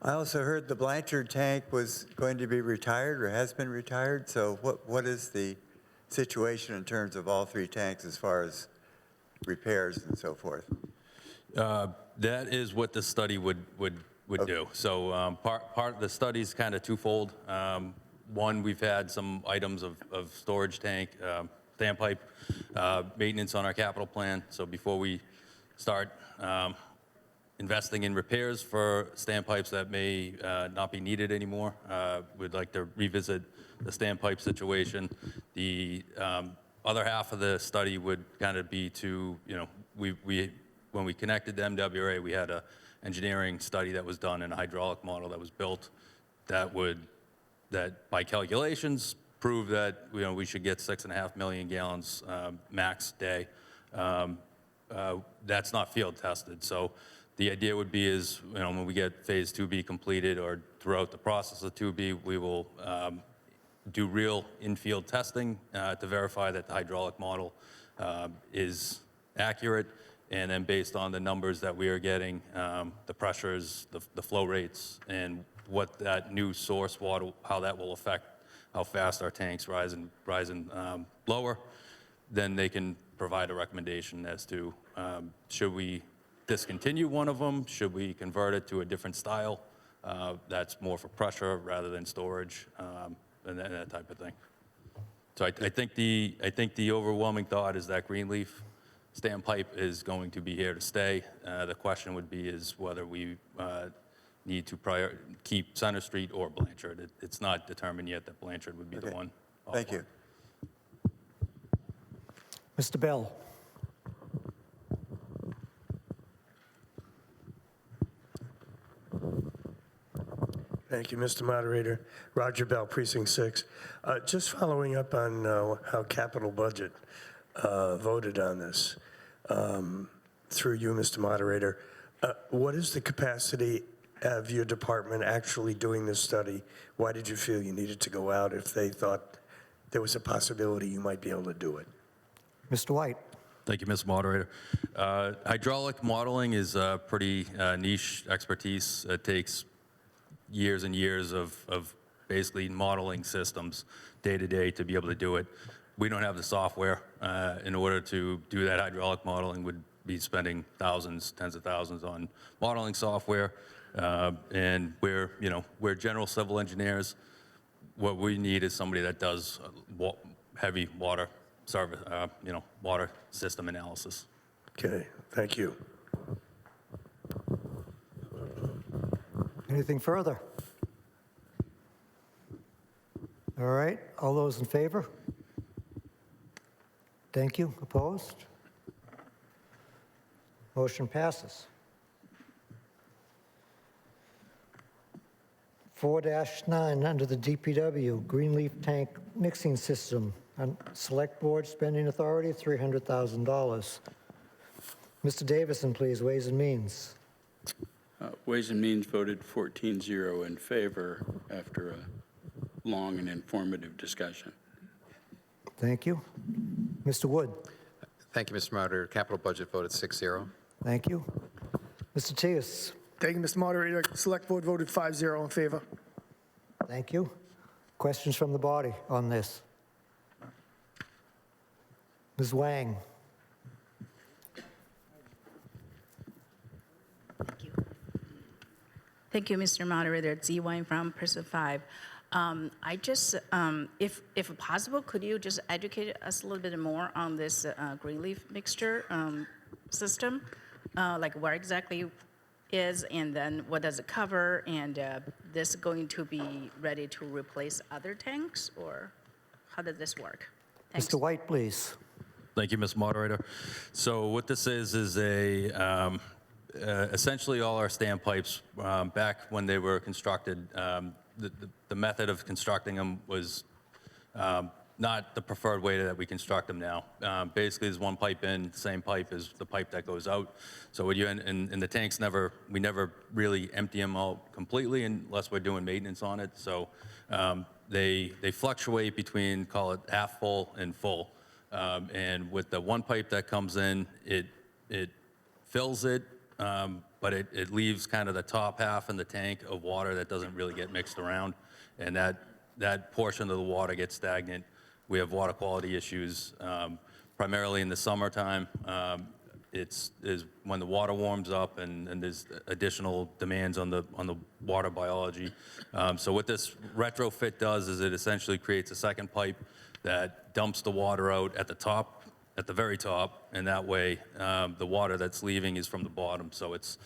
I also heard the Blanchard tank was going to be retired or has been retired. So what is the situation in terms of all 3 tanks as far as repairs and so forth? That is what the study would do. So part of the study is kind of twofold. One, we've had some items of storage tank, standpipe maintenance on our capital plan. So before we start investing in repairs for standpipes that may not be needed anymore, we'd like to revisit the standpipe situation. The other half of the study would kind of be to, when we connected to MWRA, we had an engineering study that was done and a hydraulic model that was built that by calculations prove that, we should get 6.5 million gallons max day. That's not field tested. So the idea would be is, when we get phase 2B completed or throughout the process of 2B, we will do real in-field testing to verify that the hydraulic model is accurate. And then based on the numbers that we are getting, the pressures, the flow rates, and what that new source water, how that will affect how fast our tanks rise and lower, then they can provide a recommendation as to should we discontinue one of them, should we convert it to a different style that's more for pressure rather than storage, and that type of thing. So I think the overwhelming thought is that Greenleaf standpipe is going to be here to stay. The question would be is whether we need to keep Center Street or Blanchard. It's not determined yet that Blanchard would be the one. Thank you. Mr. Bell. Thank you, Mr. Moderator. Roger Bell, Precinct 6. Just following up on how capital budget voted on this, through you, Mr. Moderator, what is the capacity of your department actually doing this study? Why did you feel you needed to go out if they thought there was a possibility you might be able to do it? Mr. White. Thank you, Mr. Moderator. Hydraulic modeling is a pretty niche expertise. It takes years and years of basically modeling systems day to day to be able to do it. We don't have the software. In order to do that hydraulic modeling, would be spending thousands, tens of thousands on modeling software. And we're general civil engineers. What we need is somebody that does heavy water service, water system analysis. Okay, thank you. Anything further? All right, all those in favor? Thank you. Opposed? Motion passes. 4-9, under the DPW, Greenleaf Tank Mixing System, and Select Board Spending Authority, $300,000. Mr. Davison, please, Ways and Means. Ways and Means voted 14-0 in favor after a long and informative discussion. Thank you. Mr. Wood. Thank you, Mr. Moderator. Capital budget voted 6-0. Thank you. Mr. Tius. Thank you, Mr. Moderator. Select Board voted 5-0 in favor. Thank you. Questions from the body on this? Ms. Wang. Thank you, Mr. Moderator. Z Wang from Person 5. I just, if possible, could you just educate us a little bit more on this Greenleaf mixture system? Like where exactly is, and then what does it cover, and this going to be ready to replace other tanks, or how does this work? Thanks. Mr. White, please. Thank you, Mr. Moderator. So what this is a essentially all our standpipes back when they were constructed. The method of constructing them was not the preferred way that we construct them now. Basically, there's one pipe in, same pipe as the pipe that goes out. So what and the tanks we never really empty them out completely unless we're doing maintenance on it. So they fluctuate between, call it half full and full. And with the one pipe that comes in, it fills it, but it leaves kind of the top half in the tank of water that doesn't really get mixed around. And that portion of the water gets stagnant. We have water quality issues, primarily in the summertime. Is when the water warms up and there's additional demands on the water biology. So what this retrofit does is it essentially creates a second pipe that dumps the water out at the very top, and that way the water that's leaving is from the bottom. So it's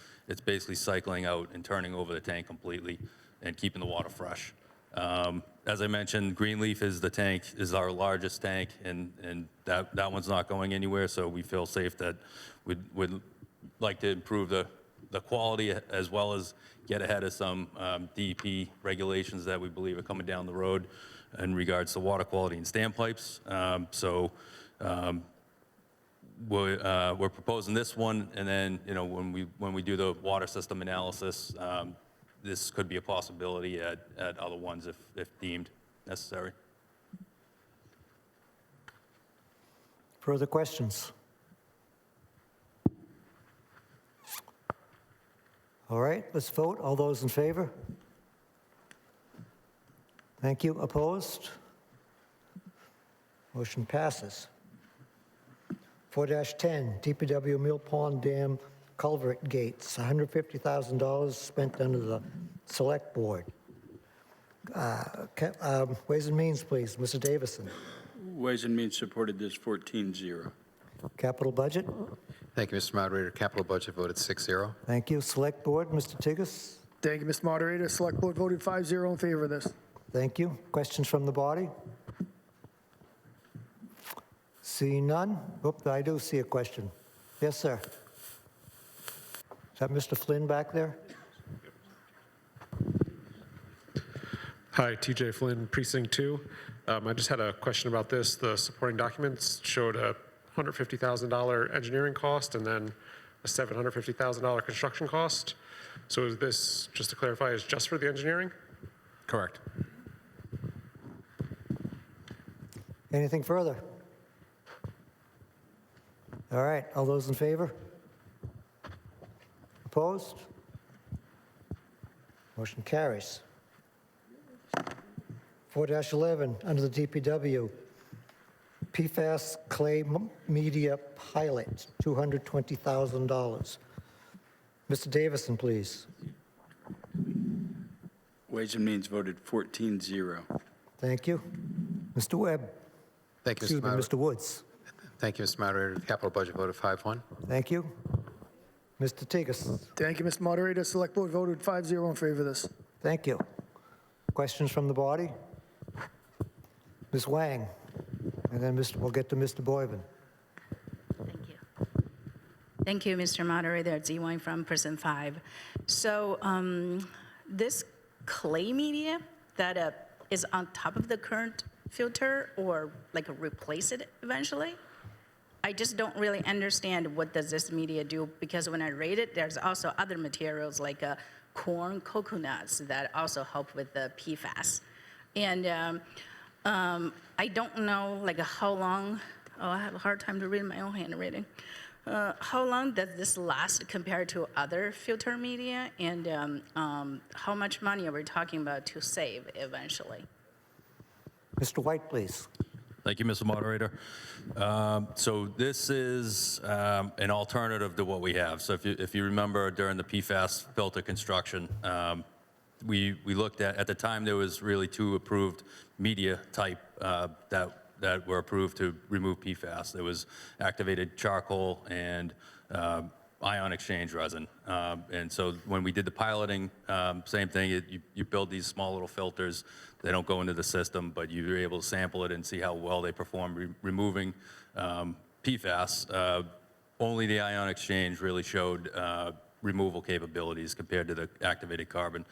basically cycling out and turning over the tank completely and keeping the water fresh. As I mentioned, Greenleaf is our largest tank, and that one's not going anywhere, so we feel safe that we'd like to improve the the quality as well as get ahead of some DEP regulations that we believe are coming down the road in regards to water quality and standpipes. We're proposing this one, and then, when we do the water system analysis, this could be a possibility at other ones if deemed necessary. Further questions? All right, let's vote. All those in favor? Thank you. Opposed? Motion passes. 4-10, DPW Mill Pond Dam Culvert Gates, $150,000 spent under the Select Board. Ways and Means, please. Mr. Davison. Ways and Means supported this 14-0. Capital Budget. Thank you, Mr. Moderator. Capital Budget voted 6-0. Thank you. Select Board, Mr. Tigas. Thank you, Mr. Moderator. Select Board voted 5-0 in favor of this. Thank you. Questions from the body? Seeing none? Oop, I do see a question. Yes, sir. Is that Mr. Flynn back there? Hi, TJ Flynn, Precinct 2. I just had a question about this. The supporting documents showed a $150,000 engineering cost and then a $750,000 construction cost. So is this, just to clarify, is just for the engineering? Correct. Anything further? All right, all those in favor? Opposed? Motion carries. 4-11, under the DPW, PFAS clay media pilot, $220,000. Mr. Davison, please. Ways and Means voted 14-0. Thank you. Mr. Webb. Thank you, Excuse me, Moderator. Mr. Woods. Thank you, Mr. Moderator. Capital Budget voted 5-1. Thank you. Mr. Tigas. Thank you, Mr. Moderator. Select Board voted 5-0 in favor of this. Thank you. Questions from the body? Ms. Wang, and then we'll get to Mr. Boyven. Thank you, Mr. Moderator. Zi Wang from Person 5. So this clay media that is on top of the current filter or like replace it eventually? I just don't really understand what does this media do, because when I read it, there's also other materials like corn coconuts that also help with the PFAS. And I don't know like how long, I have a hard time to read my own handwriting. How long does this last compared to other filter media, and how much money are we talking about to save eventually? Mr. White, please. Thank you, Mr. Moderator. So this is an alternative to what we have. So if you remember during the PFAS filter construction, we looked at the time there was really 2 approved media type that were approved to remove PFAS. There was activated charcoal and ion exchange resin. And so when we did the piloting, same thing, you build these small little filters. They don't go into the system, but you're able to sample it and see how well they perform removing PFAS. Only the ion exchange really showed removal capabilities compared to the activated carbon.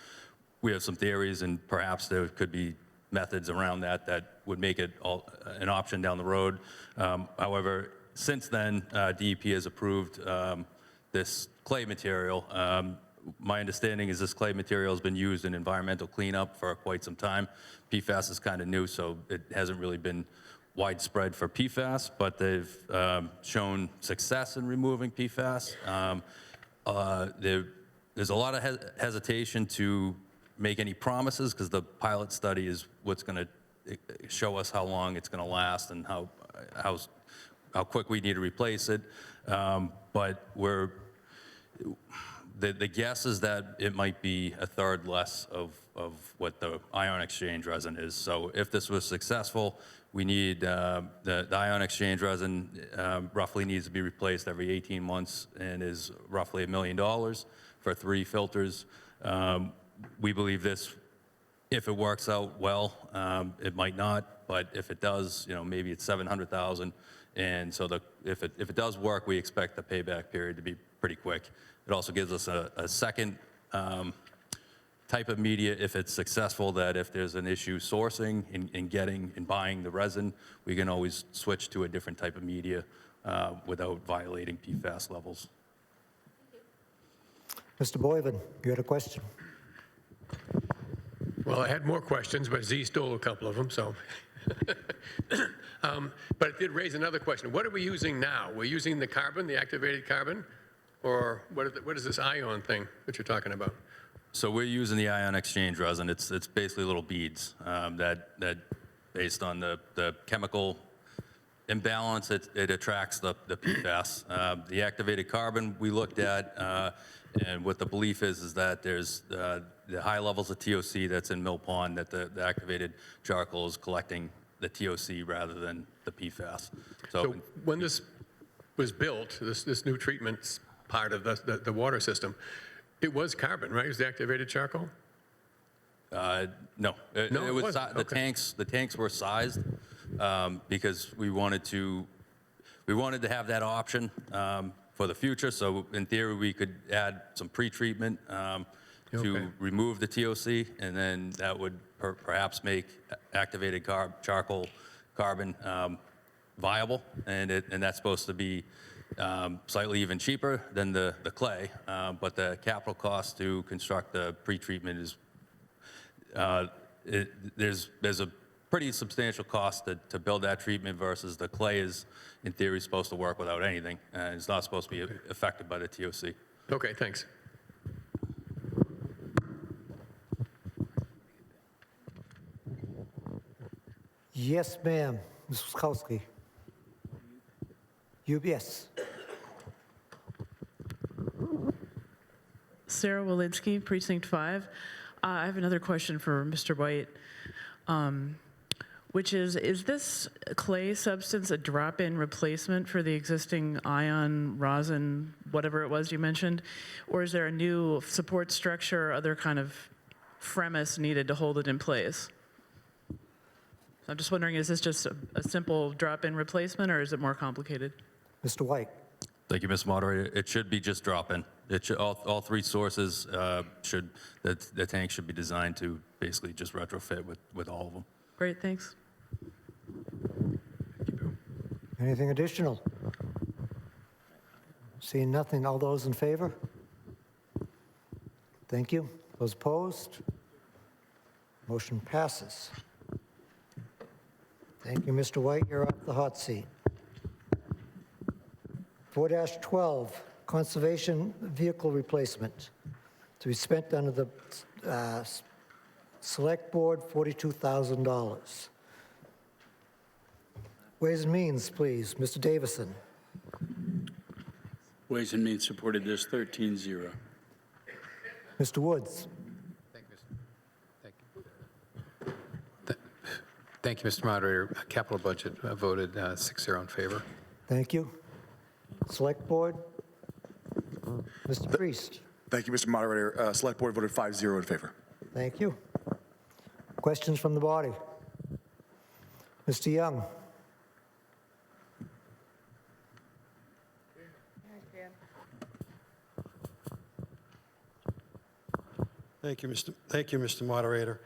We have some theories, and perhaps there could be methods around that would make it an option down the road. However, since then, DEP has approved this clay material. My understanding is this clay material has been used in environmental cleanup for quite some time. PFAS is kind of new, so it hasn't really been widespread for PFAS, but they've shown success in removing PFAS. There's a lot of hesitation to make any promises because the pilot study is what's going to show us how long it's going to last and how quick we need to replace it. But the guess is that it might be a third less of what the ion exchange resin is. So if this was successful, we need the ion exchange resin roughly needs to be replaced every 18 months and is roughly $1 million for 3 filters. We believe this If it works out well, it might not, but if it does, maybe it's 700,000. And so if it does work, we expect the payback period to be pretty quick. It also gives us a second type of media if it's successful, that if there's an issue sourcing and buying the resin, we can always switch to a different type of media without violating PFAS levels. Mr. Boyven, you had a question? Well, I had more questions, but Z stole a couple of them, so. But it did raise another question. What are we using now? We're using the carbon, the activated carbon? Or what is this ion thing that you're talking about? So we're using the ion exchange resin. It's basically little beads that based on the chemical imbalance, it attracts the PFAS. The activated carbon we looked at, and what the belief is that there's the high levels of TOC that's in Mill Pond, that the activated charcoal is collecting the TOC rather than the PFAS. So when this was built, this new treatment part of the water system, it was carbon, right? It was the activated charcoal? No, it was the tanks were sized because we wanted to have that option for the future. So in theory, we could add some pre-treatment to remove the TOC, and then that would perhaps make activated charcoal carbon viable, and that's supposed to be slightly even cheaper than the clay, but the capital cost to construct the pre-treatment is there's a pretty substantial cost to build that treatment versus the clay is, in theory, supposed to work without anything, and it's not supposed to be affected by the TOC. Okay, thanks. Yes, ma'am. Ms. Wiskowski. UBS. Sarah Walensky, Precinct 5. I have another question for Mr. White, which is this clay substance a drop-in replacement for the existing ion, rosin, whatever it was you mentioned? Or is there a new support structure or other kind of premise needed to hold it in place? I'm just wondering, is this just a simple drop-in replacement, or is it more complicated? Mr. White. Thank you, Mr. Moderator. It should be just drop-in. It should, all three sources the tank should be designed to basically just retrofit with all of them. Great, thanks. Anything additional? Seeing nothing, all those in favor? Thank you. Those opposed? Motion passes. Thank you, Mr. White. You're off the hot seat. 4-12, conservation vehicle replacement, to be spent under the Select Board, $42,000. Ways and Means, please. Mr. Davison. Ways and Means supported this 13-0. Mr. Woods. Thank you, Mr. Moderator. Capital budget voted 6-0 in favor. Thank you. Select Board. Mr. Priest. Thank you, Mr. Moderator. Select Board voted 5-0 in favor. Thank you. Questions from the body? Mr. Young. Thank you, Mr. Moderator.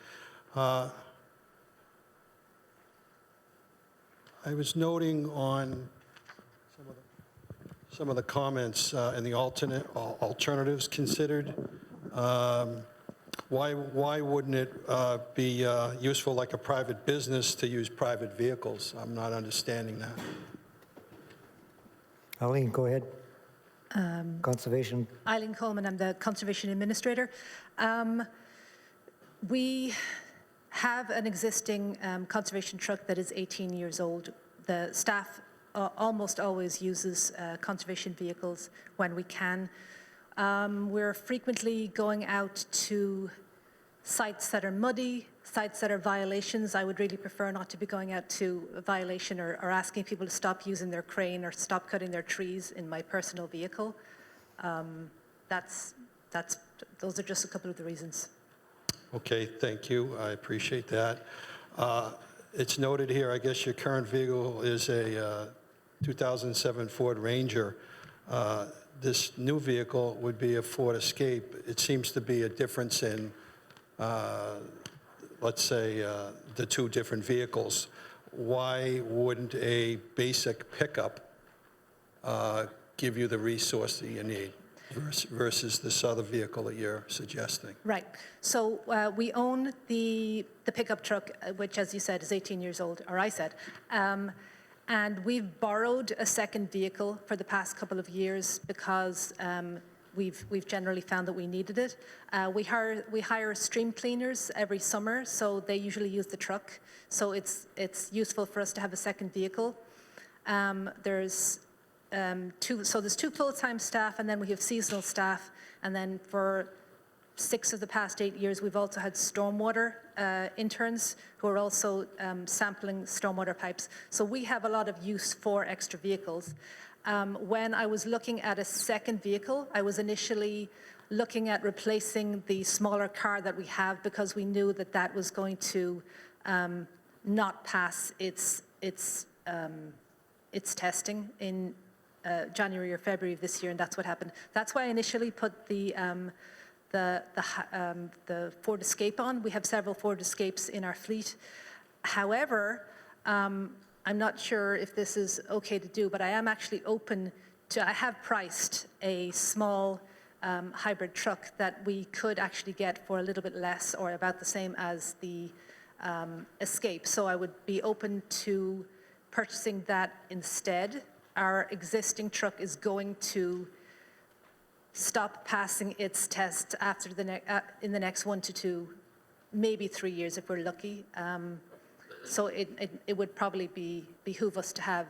I was noting on some of the comments and the alternatives considered. Why wouldn't it be useful, like a private business, to use private vehicles? I'm not understanding that. Eileen, go ahead. Conservation. Eileen Coleman, I'm the Conservation Administrator. We have an existing conservation truck that is 18 years old. The staff almost always uses conservation vehicles when we can. We're frequently going out to sites that are muddy, sites that are violations. I would really prefer not to be going out to a violation or asking people to stop using their crane or stop cutting their trees in my personal vehicle. Those are just a couple of the reasons. Okay, thank you. I appreciate that. It's noted here, I guess your current vehicle is a 2007 Ford Ranger. This new vehicle would be a Ford Escape. It seems to be a difference in, let's say, the two different vehicles. Why wouldn't a basic pickup give you the resource that you need versus this other vehicle that you're suggesting? Right. So we own the pickup truck, which, as you said, is 18 years old, or I said. And we've borrowed a second vehicle for the past couple of years because we've generally found that we needed it. We hire stream cleaners every summer, so they usually use the truck. So it's useful for us to have a second vehicle. There's two full-time staff, and then we have seasonal staff. And then for 6 of the past 8 years, we've also had stormwater interns who are also sampling stormwater pipes. So we have a lot of use for extra vehicles. When I was looking at a second vehicle, I was initially looking at replacing the smaller car that we have because we knew that that was going to not pass its testing in January or February of this year, and that's what happened. That's why I initially put the Ford Escape on. We have several Ford Escapes in our fleet. However, I'm not sure if this is okay to do, but I am actually open to, I have priced a small hybrid truck that we could actually get for a little bit less or about the same as the Escape. So I would be open to purchasing that instead. Our existing truck is going to stop passing its test after in the next 1 to 2, maybe 3 years if we're lucky. So it would probably behoove us to have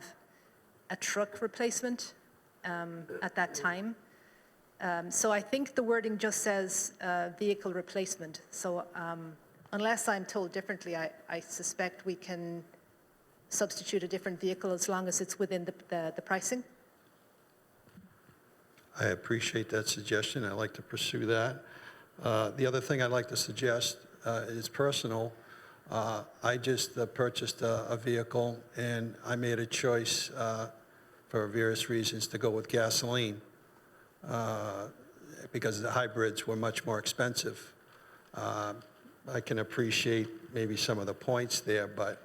a truck replacement at that time. So I think the wording just says vehicle replacement. So unless I'm told differently, I suspect we can substitute a different vehicle as long as it's within the pricing. I appreciate that suggestion. I'd like to pursue that. The other thing I'd like to suggest is personal. I just purchased a vehicle, and I made a choice for various reasons to go with gasoline because the hybrids were much more expensive. I can appreciate maybe some of the points there, but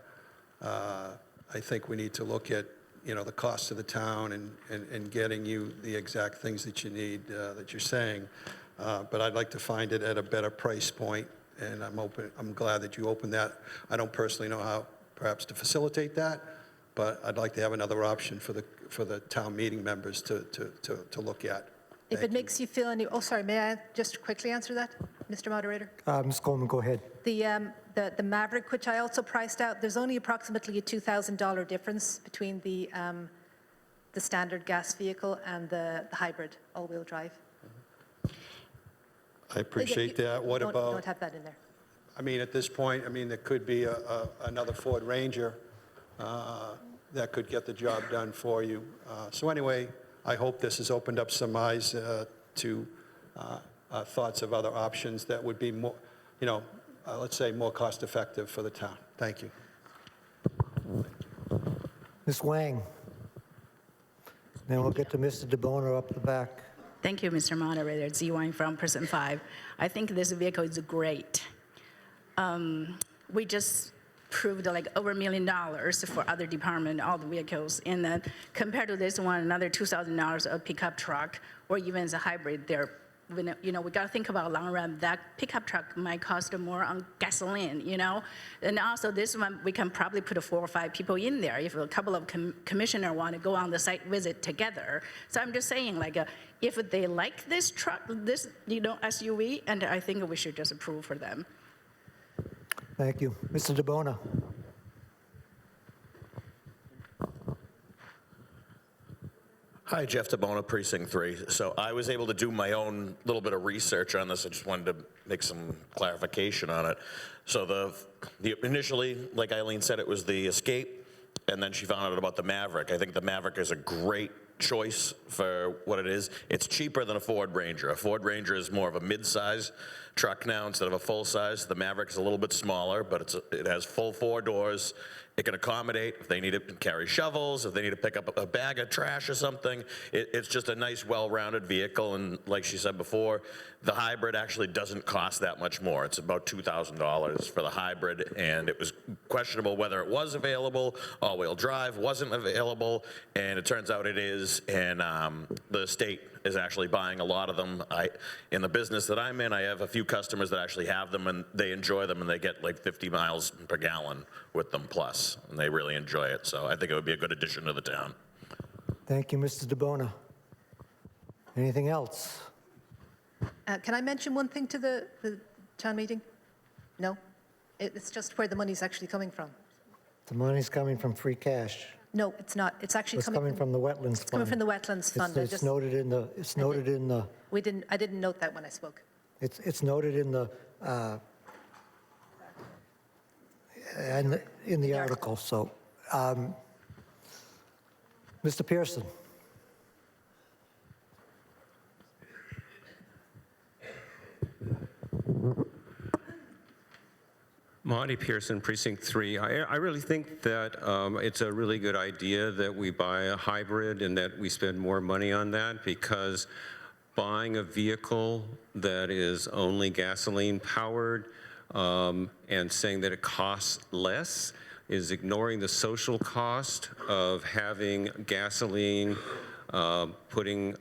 I think we need to look at the cost of the town and getting you the exact things that you need, that you're saying. But I'd like to find it at a better price point, and I'm glad that you opened that. I don't personally know how perhaps to facilitate that, but I'd like to have another option for the town meeting members to look at. If it makes you feel any, sorry, may I just quickly answer that, Mr. Moderator? Ms. Coleman, go ahead. The Maverick, which I also priced out, there's only approximately a $2,000 difference between the standard gas vehicle and the hybrid all-wheel drive. I appreciate that. What about? Don't have that in there. I mean, at this point, there could be another Ford Ranger that could get the job done for you. So anyway, I hope this has opened up some eyes to thoughts of other options that would be more, let's say, more cost-effective for the town. Thank you. Ms. Wang. Then we'll get to Mr. DeBona up the back. Thank you, Mr. Moderator. It's Wang from Person 5. I think this vehicle is great. We just proved like over $1 million for other department, all the vehicles. And then compared to this one, another $2,000 a pickup truck, or even as a hybrid, we got to think about long run. That pickup truck might cost more on gasoline, And also this one, we can probably put 4 or 5 people in there if a couple of commissioners want to go on the site visit together. So I'm just saying, like, if they like this truck, this, SUV, and I think we should just approve for them. Thank you. Mr. DeBona. Hi, Jeff DeBona, Precinct 3. So I was able to do my own little bit of research on this. I just wanted to make some clarification on it. So initially, like Eileen said, it was the Escape, and then she found out about the Maverick. I think the Maverick is a great choice for what it is. It's cheaper than a Ford Ranger. A Ford Ranger is more of a mid-size truck now instead of a full size. The Maverick is a little bit smaller, but it has full 4 doors. It can accommodate if they need to carry shovels, if they need to pick up a bag of trash or something. It's just a nice, well-rounded vehicle, and like she said before, the hybrid actually doesn't cost that much more. It's about $2,000 for the hybrid, and it was questionable whether it was available. All-wheel drive wasn't available, and it turns out it is, and the state is actually buying a lot of them. In the business that I'm in, I have a few customers that actually have them, and they enjoy them, and they get like 50 miles per gallon with them plus, and they really enjoy it. So I think it would be a good addition to the town. Thank you, Mr. DeBona. Anything else? Can I mention one thing to the town meeting? No? It's just where the money's actually coming from. The money's coming from free cash. No, it's not. It's actually It's coming from the wetlands fund. It's coming from the wetlands fund. I It's just- noted in the, it's noted in the, I didn't note that when I spoke. it's noted in the, in the article, so. Mr. Pearson? Monty Pearson, Precinct 3. I really think that it's a really good idea that we buy a hybrid and that we spend more money on that, because buying a vehicle that is only gasoline powered and saying that it costs less is ignoring the social cost of having gasoline putting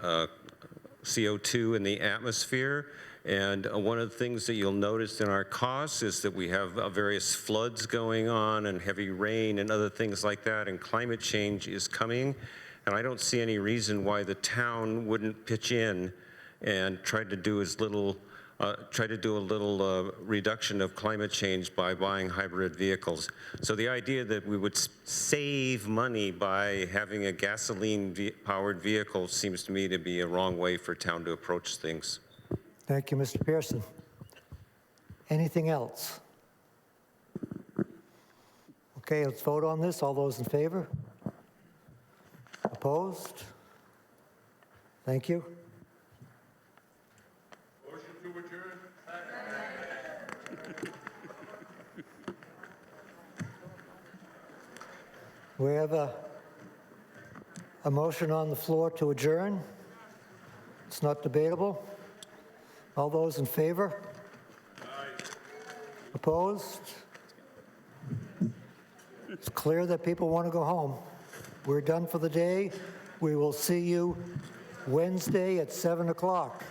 CO2 in the atmosphere. And one of the things that you'll notice in our costs is that we have various floods going on and heavy rain and other things like that, and climate change is coming. And I don't see any reason why the town wouldn't pitch in and try to do a little reduction of climate change by buying hybrid vehicles. So the idea that we would save money by having a gasoline-powered vehicle seems to me to be a wrong way for town to approach things. Thank you, Mr. Pearson. Anything else? Okay, let's vote on this. All those in favor? Opposed? Thank you. Motion to adjourn. We have a motion on the floor to adjourn. It's not debatable. All those in favor? Aye. Opposed? It's clear that people want to go home. We're done for the day. We will see you Wednesday at 7 o'clock.